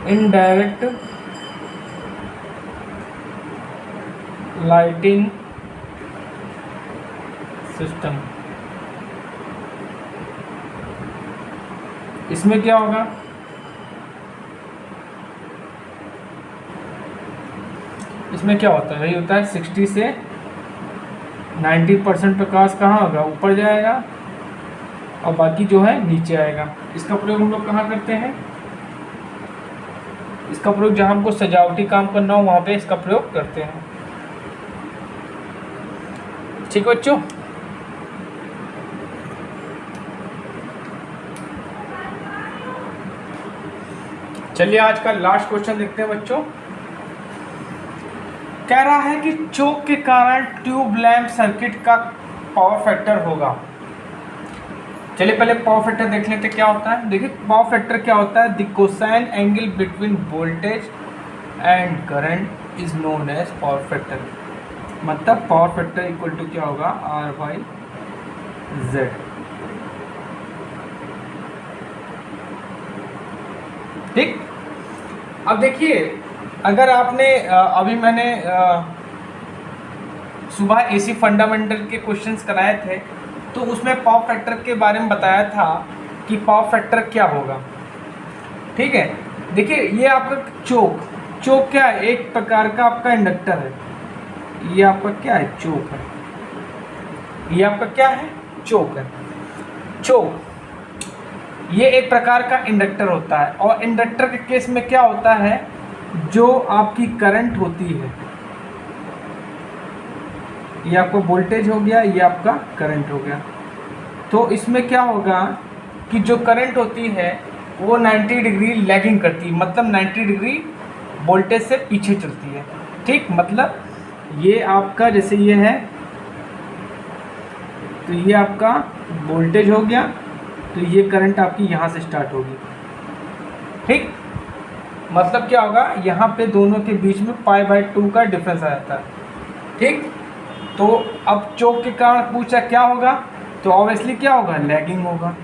इनडायरेक्ट लाइटिंग सिस्टम। इसमें क्या होगा? इसमें क्या होता है? वही होता है 60 से 90% प्रकाश कहाँ होगा? ऊपर जाएगा और बाकी जो है नीचे आएगा। इसका प्रयोग हम लोग कहाँ करते हैं? इसका प्रयोग जहाँ हमको सजावटी काम करना हो वहाँ पे इसका प्रयोग करते हैं। ठीक बच्चों, चलिए आज का लास्ट क्वेश्चन देखते हैं बच्चों। कह रहा है कि चोक के कारण ट्यूब लैंप सर्किट का पावर फैक्टर होगा। चलिए पहले पावर फैक्टर देख लेते क्या होता है। देखिए पावर फैक्टर क्या होता है? The cosine angle between voltage and current is known as power factor. मतलब पावर फैक्टर इक्वल टू क्या होगा? R/Z। ठीक, अब देखिए अगर आपने अभी मैंने सुबह एसी फंडामेंटल के क्वेश्चंस कराए थे तो उसमें पावर फैक्टर के बारे में बताया था कि पावर फैक्टर क्या होगा। ठीक है, देखिए ये आपका चोक क्या है? एक प्रकार का आपका इंडक्टर है। ये आपका क्या है? चोक है। ये आपका क्या है? चोक है। चोक ये एक प्रकार का इंडक्टर होता है और इंडक्टर के केस में क्या होता है? जो आपकी करंट होती है, ये आपका वोल्टेज हो गया, ये आपका करंट हो गया। तो इसमें क्या होगा कि जो करंट होती है वो 90 डिग्री लैगिंग करती है, मतलब 90 डिग्री वोल्टेज से पीछे चलती है। ठीक, मतलब ये आपका जैसे ये है तो ये आपका वोल्टेज हो गया, तो ये करंट आपकी यहाँ से स्टार्ट होगी। ठीक, मतलब क्या होगा? यहाँ पे दोनों के बीच में π/2 का डिफरेंस आ जाता है। ठीक, तो अब चोक के कारण पूछा क्या होगा? तो ऑब्वियसली क्या होगा? लैगिंग होगा।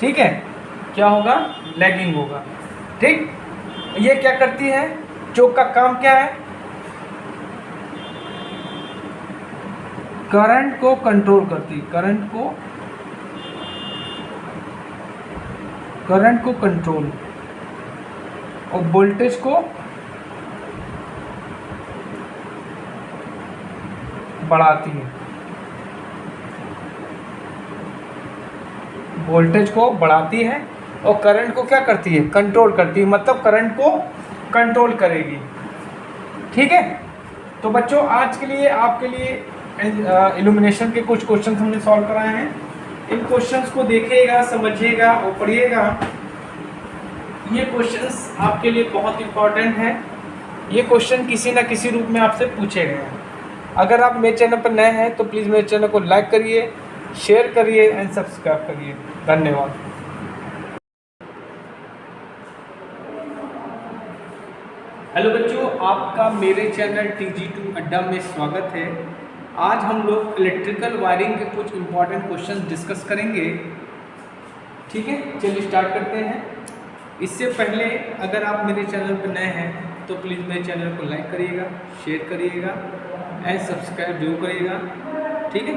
ठीक है, क्या होगा? लैगिंग होगा। ठीक, ये क्या करती है? चोक का काम क्या है? करंट को कंट्रोल करती है। करंट को कंट्रोल और वोल्टेज को बढ़ाती है। वोल्टेज को बढ़ाती है और करंट को क्या करती है? कंट्रोल करती है, मतलब करंट को कंट्रोल करेगी। ठीक है, तो बच्चों आज के लिए आपके लिए इल्यूमिनेशन के कुछ क्वेश्चन हमने सॉल्व कराए हैं। इन क्वेश्चंस को देखिएगा, समझिएगा और पढ़िएगा। ये क्वेश्चंस आपके लिए बहुत इंपॉर्टेंट हैं। ये क्वेश्चन किसी न किसी रूप में आपसे पूछे गए हैं। अगर आप मेरे चैनल पर नए हैं तो प्लीज़ मेरे चैनल को लाइक करिए, शेयर करिए एंड सब्सक्राइब करिए। धन्यवाद। हेलो बच्चों, आपका मेरे चैनल TG2 अड्डा में स्वागत है। आज हम लोग इलेक्ट्रिकल वायरिंग के कुछ इंपॉर्टेंट क्वेश्चन डिस्कस करेंगे। ठीक है, चलिए स्टार्ट करते हैं। इससे पहले अगर आप मेरे चैनल पर नए हैं तो प्लीज़ मेरे चैनल को लाइक करिएगा, शेयर करिएगा एंड सब्सक्राइब जरूर करिएगा। ठीक है,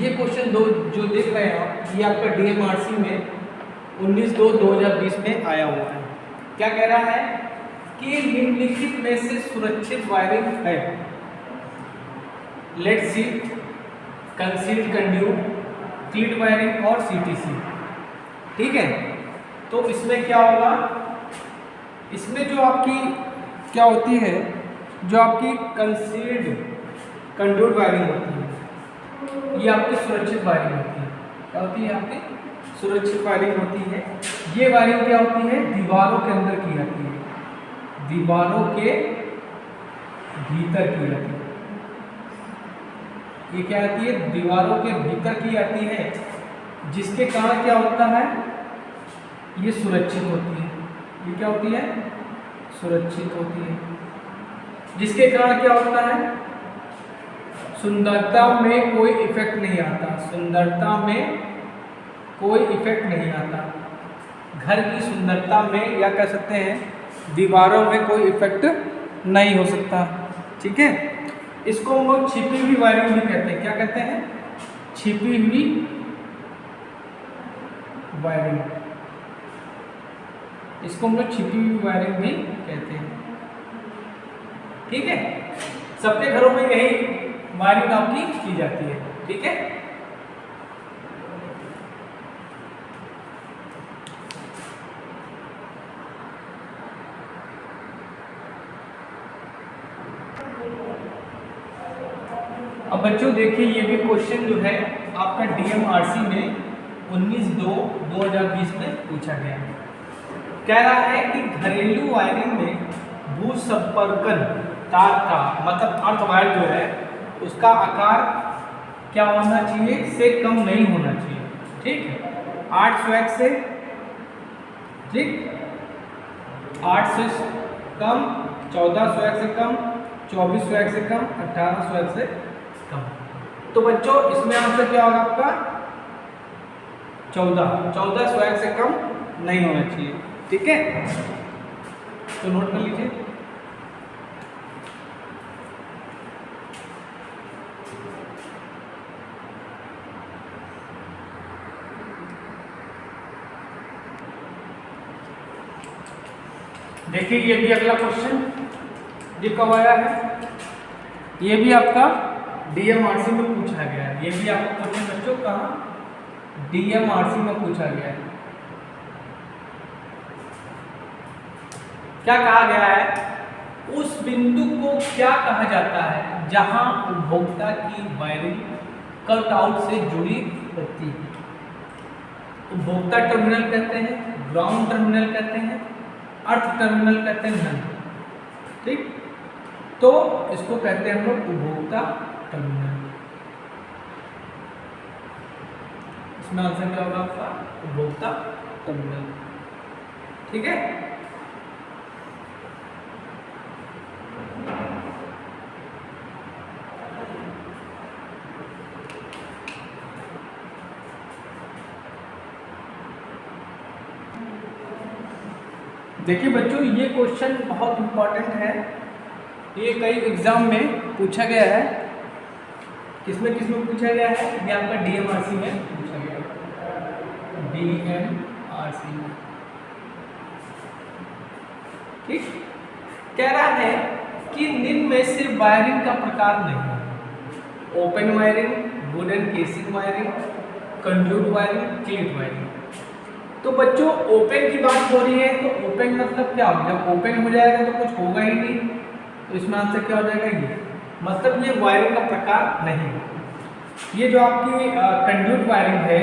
ये क्वेश्चन जो देख रहे हैं आप, ये आपका DMRC में 19/2/2020 में आया हुआ है। क्या कह रहा है कि निम्नलिखित में से सुरक्षित वायरिंग है? Lead sheet, concealed conduit, cleat wiring और CTC। ठीक है। तो इसमें क्या होगा, इसमें जो आपकी क्या होती है, जो आपकी कंसील्ड कंडक्ट वायरिंग होती है, ये आपकी सुरक्षित वायरिंग होती है। क्या होती है आपकी सुरक्षित वायरिंग होती है। ये वायरिंग क्या होती है, दीवारों के अंदर की जाती है, दीवारों के भीतर की जाती है। ये क्या आती है, दीवारों के भीतर की जाती है, जिसके कारण क्या होता है, ये सुरक्षित होती है। ये क्या होती है, सुरक्षित होती है, जिसके कारण क्या होता है, सुंदरता में कोई इफेक्ट नहीं आता, सुंदरता में कोई इफेक्ट नहीं आता। घर की सुंदरता में या कह सकते हैं दीवारों में कोई इफेक्ट नहीं हो सकता। ठीक है, इसको हम लोग छिपी हुई वायरिंग भी कहते हैं। क्या कहते हैं, छिपी हुई वायरिंग, इसको हम लोग छिपी हुई वायरिंग भी कहते हैं। ठीक है, सबके घरों में यही वायरिंग आपकी की जाती है। ठीक है, अब बच्चों देखिए, ये भी क्वेश्चन जो है आपका डीएमआरसी में 19/2/2020 में पूछा गया है। कह रहा है कि घरेलू वायरिंग में भू संपर्कन तार का मतलब अर्थ वायर जो है उसका आकार क्या होना चाहिए, से कम नहीं होना चाहिए। ठीक है, 8 स्वैग से, ठीक, 8 से कम, 14 स्वैग से कम, 24 स्वैग से कम, 18 स्वैग से कम। तो बच्चों इसमें आंसर क्या होगा आपका 14 स्वैग से कम नहीं होना चाहिए। ठीक है, तो नोट कर लीजिए। देखिए ये भी अगला क्वेश्चन ये कब आया है, ये भी आपका डीएमआरसी में पूछा गया है। ये भी आपका क्वेश्चन बच्चों कहाँ डीएमआरसी में पूछा गया है। क्या कहा गया है, उस बिंदु को क्या कहा जाता है जहां उपभोक्ता की वायरिंग कट आउट से जुड़ी होती है। उपभोक्ता टर्मिनल कहते हैं, ग्राउंड टर्मिनल कहते हैं, अर्थ टर्मिनल कहते हैं, नल। ठीक, तो इसको कहते हैं हम लोग उपभोक्ता टर्मिनल। इसमें आंसर क्या होगा आपका उपभोक्ता टर्मिनल। ठीक है, देखिए बच्चों ये क्वेश्चन बहुत इंपॉर्टेंट है, ये कई एग्जाम में पूछा गया है। किसमें पूछा गया है, ये आपका डीएमआरसी में पूछा गया है, डीएमआरसी में। ठीक, कह रहा है कि निम्न में से वायरिंग का प्रकार नहीं है, open wiring, wooden casing wiring, conduit wiring, क्लीट wiring. तो बच्चों ओपन की बात हो रही है, तो ओपन मतलब क्या, जब ओपन हो जाएगा तो कुछ होगा ही नहीं, तो इसमें आंसर क्या हो जाएगा, ये मतलब ये वायरिंग का प्रकार नहीं है। ये जो आपकी कंड्यूट वायरिंग है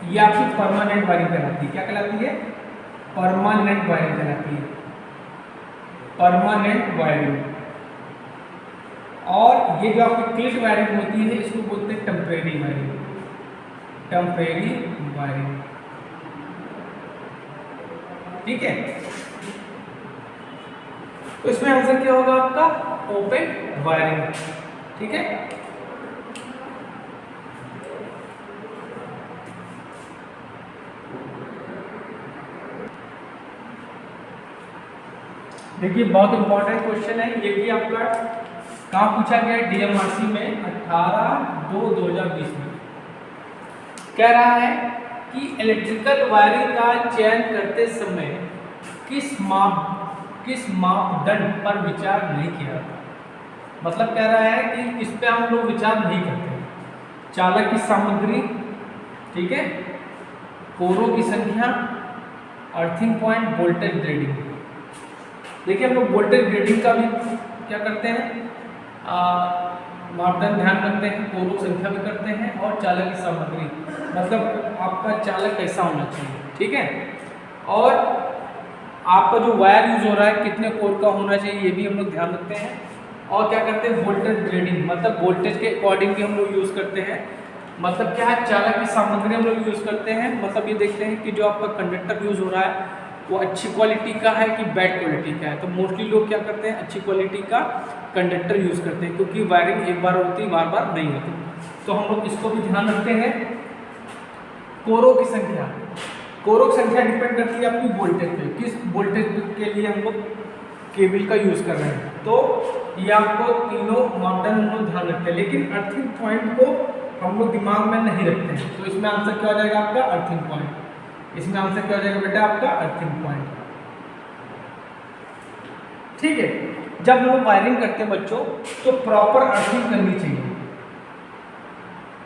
ये आपकी परमानेंट वायरिंग कहलाती है। क्या कहलाती है, परमानेंट वायरिंग कहलाती है, परमानेंट वायरिंग। और ये जो आपकी क्लिट वायरिंग होती है इसको बोलते हैं टेम्परेरी वायरिंग, टेम्परेरी वायरिंग। ठीक है, तो इसमें आंसर क्या होगा आपका ओपन वायरिंग। ठीक है, देखिए बहुत इंपॉर्टेंट क्वेश्चन है, ये भी आपका कहाँ पूछा गया है, डीएमआरसी में 18/2/2020 में। कह रहा है कि इलेक्ट्रिकल वायरिंग का चयन करते समय किस मापदंड पर विचार नहीं किया। मतलब कह रहा है कि इस पे हम लोग विचार नहीं करते। चालक की सामग्री, ठीक है, कोरों की संख्या, अर्थिंग पॉइंट, वोल्टेज ग्रेडिंग। देखिए हम लोग वोल्टेज ग्रेडिंग का भी क्या करते हैं, मापदंड ध्यान रखते हैं, कोरों की संख्या भी करते हैं, और चालक की सामग्री, मतलब आपका चालक कैसा होना चाहिए, ठीक है। और आपका जो वायर यूज हो रहा है कितने कोर का होना चाहिए, ये भी हम लोग ध्यान रखते हैं। और क्या करते हैं, वोल्टेज ग्रेडिंग, मतलब वोल्टेज के अकॉर्डिंग भी हम लोग यूज़ करते हैं। मतलब क्या है, चालक की सामग्री हम लोग यूज़ करते हैं, मतलब ये देखते हैं कि जो आपका कंडक्टर यूज़ हो रहा है वो अच्छी क्वालिटी का है कि बैड क्वालिटी का है। तो मोस्टली लोग क्या करते हैं, अच्छी क्वालिटी का कंडक्टर यूज़ करते हैं, क्योंकि वायरिंग एक बार होती, बार बार नहीं होती। तो हम लोग इसको भी ध्यान रखते हैं। कोरों की संख्या, कोरों की संख्या डिपेंड करती है आपकी वोल्टेज पे, किस वोल्टेज के लिए हम लोग केबल का यूज़ कर रहे हैं। तो ये आपको तीनों मापदंड हम लोग ध्यान रखते हैं, लेकिन अर्थिंग पॉइंट को हम लोग दिमाग में नहीं रखते हैं। तो इसमें आंसर क्या हो जाएगा आपका, अर्थिंग पॉइंट। इसमें आंसर क्या हो जाएगा बेटा आपका, अर्थिंग पॉइंट, ठीक है। जब हम लोग वायरिंग करते हैं बच्चों, तो प्रॉपर अर्थिंग करनी चाहिए,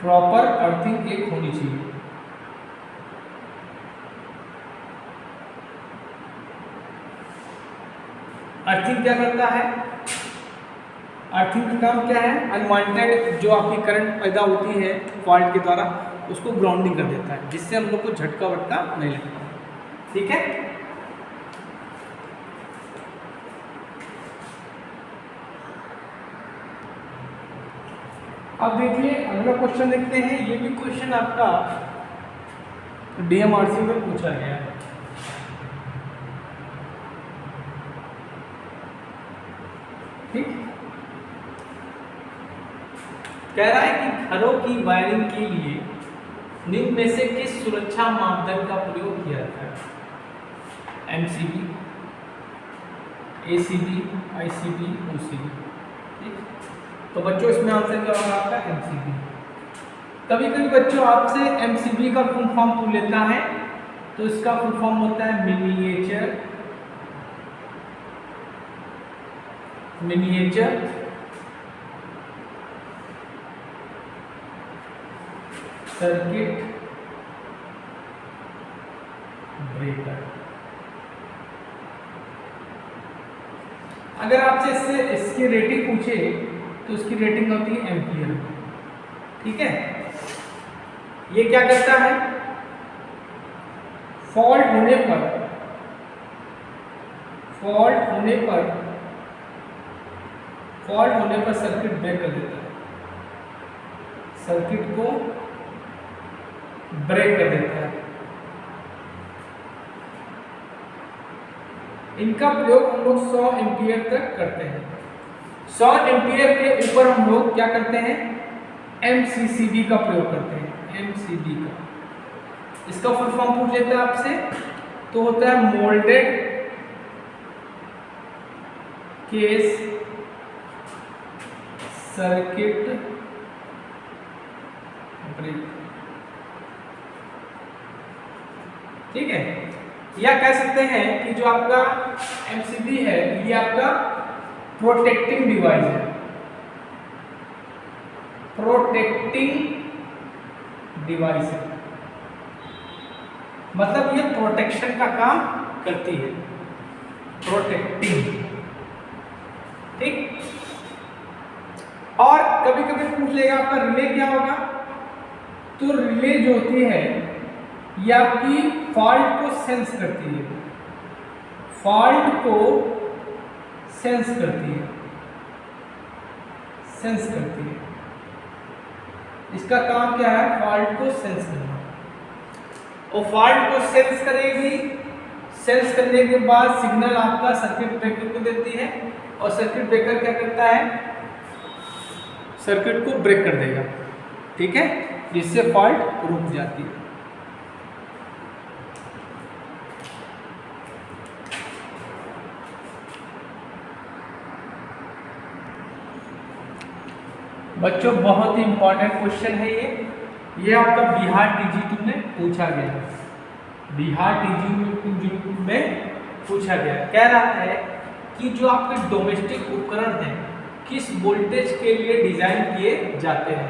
प्रॉपर अर्थिंग एक होनी चाहिए। अर्थिंग क्या करता है, अर्थिंग का काम क्या है, अनवांटेड जो आपकी करंट पैदा होती है फॉल्ट के द्वारा, उसको ग्राउंडिंग कर देता है, जिससे हम लोग को झटका वटका नहीं लगता, ठीक है। अब देखिए अगला क्वेश्चन देखते हैं। ये भी क्वेश्चन आपका DMRC में पूछा गया है। ठीक, कह रहा है कि घरों की वायरिंग के लिए निम्न में से किस सुरक्षा मापदंड का प्रयोग किया जाता है, MCB, ACB, ICB, OCB। ठीक, तो बच्चों इसमें आंसर क्या होगा आपका, MCB। कभी कभी बच्चों आपसे MCB का फुल फॉर्म पूछ लेता है, तो इसका फुल फॉर्म होता है मिनिएचर सर्किट ब्रेकर। अगर आपसे इससे इसकी रेटिंग पूछे तो इसकी रेटिंग होती है एम्पियर, ठीक है। ये क्या करता है, फॉल्ट होने पर सर्किट ब्रेक कर देता है, सर्किट को ब्रेक कर देता है। इनका प्रयोग हम लोग 100 एम्पियर तक करते हैं। 100 एम्पियर के ऊपर हम लोग क्या करते हैं, MCCB का प्रयोग करते हैं, MCB का। इसका फुल फॉर्म पूछ लेता है आपसे, तो होता है मोल्डेड केस सर्किट ब्रेकर, ठीक है। या कह सकते हैं कि जो आपका MCB है ये आपका प्रोटेक्टिंग डिवाइस है, मतलब ये प्रोटेक्शन का काम करती है, प्रोटेक्टिंग, ठीक। और कभी कभी पूछ लेगा आपका रिले क्या होगा, तो रिले जो होती है ये आपकी फॉल्ट को सेंस करती है, इसका काम क्या है, फॉल्ट को सेंस करना। और फॉल्ट को सेंस करेगी, सेंस करने के बाद सिग्नल आपका सर्किट ब्रेकर को देती है, और सर्किट ब्रेकर क्या करता है, सर्किट को ब्रेक कर देगा, ठीक है, जिससे फॉल्ट रुक जाती है। बच्चों बहुत ही इंपॉर्टेंट क्वेश्चन है ये आपका बिहार TG2 में पूछा गया है, बिहार TG2 में पूछा गया। कह रहा है कि जो आपके डोमेस्टिक उपकरण हैं किस वोल्टेज के लिए डिजाइन किए जाते हैं,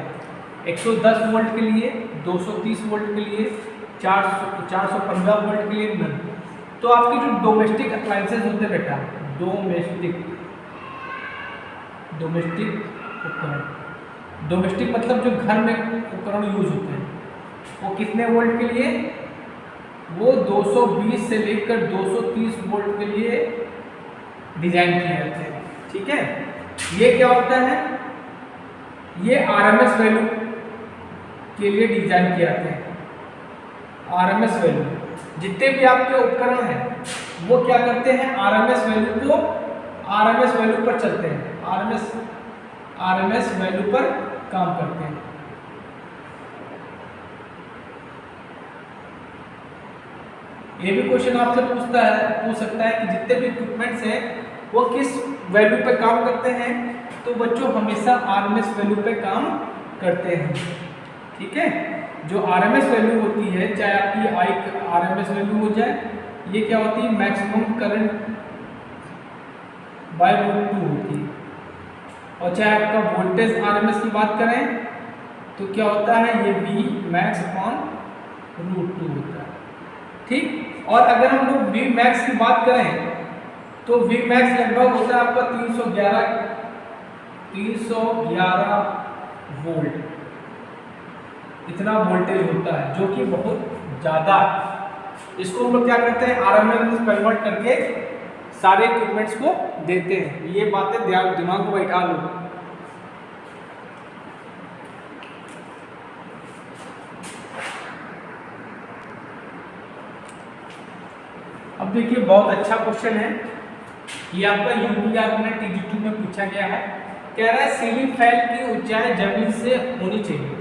110 वोल्ट के लिए, 230 वोल्ट के लिए, 415 वोल्ट के लिए नन। तो आपकी जो डोमेस्टिक अप्लायंसेस होते हैं बेटा, डोमेस्टिक उपकरण, डोमेस्टिक मतलब जो घर में उपकरण यूज होते हैं, वो कितने वोल्ट के लिए, वो 220 से लेकर 230 वोल्ट के लिए डिजाइन किए जाते हैं। ठीक है, ये क्या होता है, ये आरएमएस वैल्यू के लिए डिजाइन किए जाते हैं। आरएमएस वैल्यू, जितने भी आपके उपकरण हैं वो क्या करते हैं, आरएमएस वैल्यू पर चलते हैं, आरएमएस वैल्यू पर काम करते हैं। ये भी क्वेश्चन आपसे पूछ सकता है कि जितने भी इक्विपमेंट्स हैं वो किस वैल्यू पे काम करते हैं, तो बच्चों हमेशा आरएमएस वैल्यू पे काम करते हैं। ठीक है, जो आरएमएस वैल्यू होती है, चाहे आपकी आई आरएमएस वैल्यू हो जाए, ये क्या होती है, मैक्सिमम करंट बाय √2 होती है, और चाहे आपका वोल्टेज आरएमएस की बात करें तो क्या होता है, ये V max अपॉन √2 होता है। ठीक, और अगर हम लोग V max की बात करें तो V max लगभग होता है आपका 311 वोल्ट, इतना वोल्टेज होता है, जो कि बहुत ज़्यादा। इसको हम लोग क्या करते हैं, आरएमएस में कन्वर्ट करके सारे इक्विपमेंट्स को देते हैं। ये बातें दिमाग में बैठा लो। अब देखिए, बहुत अच्छा क्वेश्चन है ये, आपका यूपीआर में TG2 में पूछा गया है। कह रहा है सीलिंग फैन की ऊंचाई जमीन से होनी चाहिए।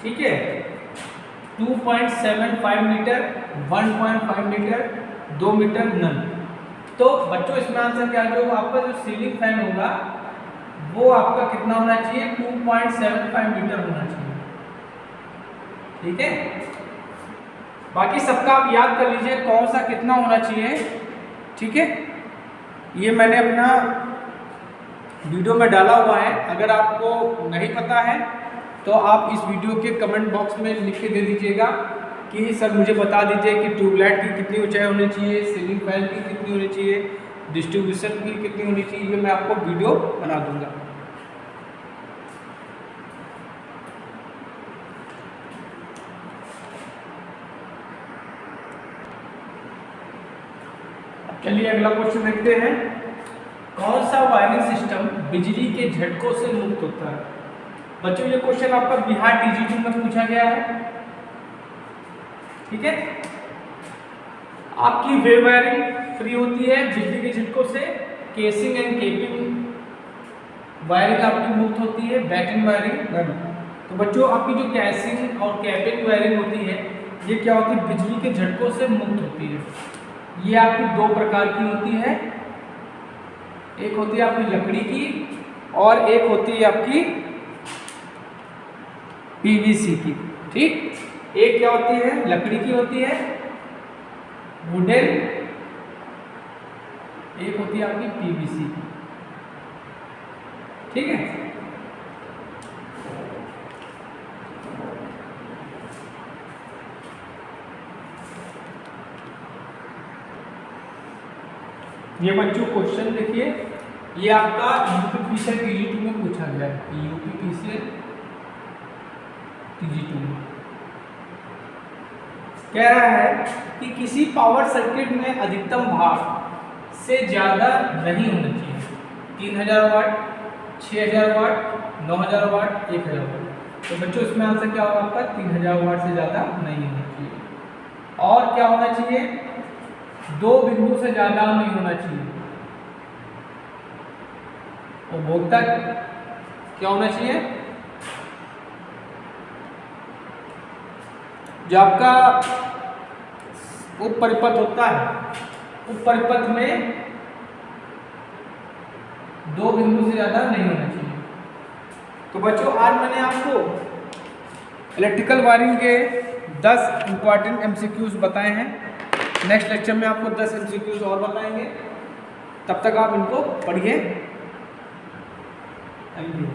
ठीक है, 2.75 मीटर, 1.5 मीटर, 2 मीटर नन। तो बच्चों इसमें आंसर क्या, जो आपका जो सीलिंग फैन होगा वो आपका कितना होना चाहिए, 2.75 मीटर होना चाहिए। ठीक है, बाकी सबका आप याद कर लीजिए कौन सा कितना होना चाहिए। ठीक है, ये मैंने अपना वीडियो में डाला हुआ है, अगर आपको नहीं पता है तो आप इस वीडियो के कमेंट बॉक्स में लिख के दे दीजिएगा कि सर मुझे बता दीजिए कि ट्यूबलाइट की कितनी ऊंचाई होनी चाहिए, सीलिंग फैन की कितनी होनी चाहिए, डिस्ट्रीब्यूशन की कितनी होनी चाहिए, ये मैं आपको वीडियो बना दूंगा। चलिए अगला क्वेश्चन देखते हैं। कौन सा वायरिंग सिस्टम बिजली के झटकों से मुक्त होता है? बच्चों ये क्वेश्चन आपका बिहार TG2 में पूछा गया है। ठीक है, आपकी वेव वायरिंग फ्री होती है बिजली के झटकों से, केसिंग एंड कैपिंग वायरिंग आपकी मुक्त होती है, बैटन वायरिंग नहीं। तो बच्चों आपकी जो कैसिंग और कैपिंग वायरिंग होती है ये क्या होती है, बिजली के झटकों से मुक्त होती है। ये आपकी दो प्रकार की होती है, एक होती है आपकी लकड़ी की और एक होती है आपकी PVC की। ठीक, एक क्या होती है, लकड़ी की होती है वुडन, एक होती है आपकी PVC की। ठीक है, ये बच्चों क्वेश्चन देखिए, ये आपका यूपीपीसीएल TG2 में पूछा गया है। यूपीपीसीएल TG2 में कह रहा है कि किसी पावर सर्किट में अधिकतम भार से ज़्यादा नहीं होना चाहिए। 3000 वाट, 6000 वाट, 9000 वाट, 1000 वाट। तो बच्चों इसमें आंसर क्या होगा आपका, 3000 वाट से ज़्यादा नहीं होना चाहिए। और क्या होना चाहिए, 2 बिंदु से ज़्यादा नहीं होना चाहिए। उपभोक्ता क्या होना चाहिए, जो आपका उप परिपथ होता है, उप परिपथ में 2 बिंदु से ज़्यादा नहीं होना चाहिए। तो बच्चों आज मैंने आपको इलेक्ट्रिकल वायरिंग के 10 इंपॉर्टेंट MCQs बताए हैं। नेक्स्ट लेक्चर में आपको 10 MCQs और बताएंगे, तब तक आप इनको पढ़िए। Thank you.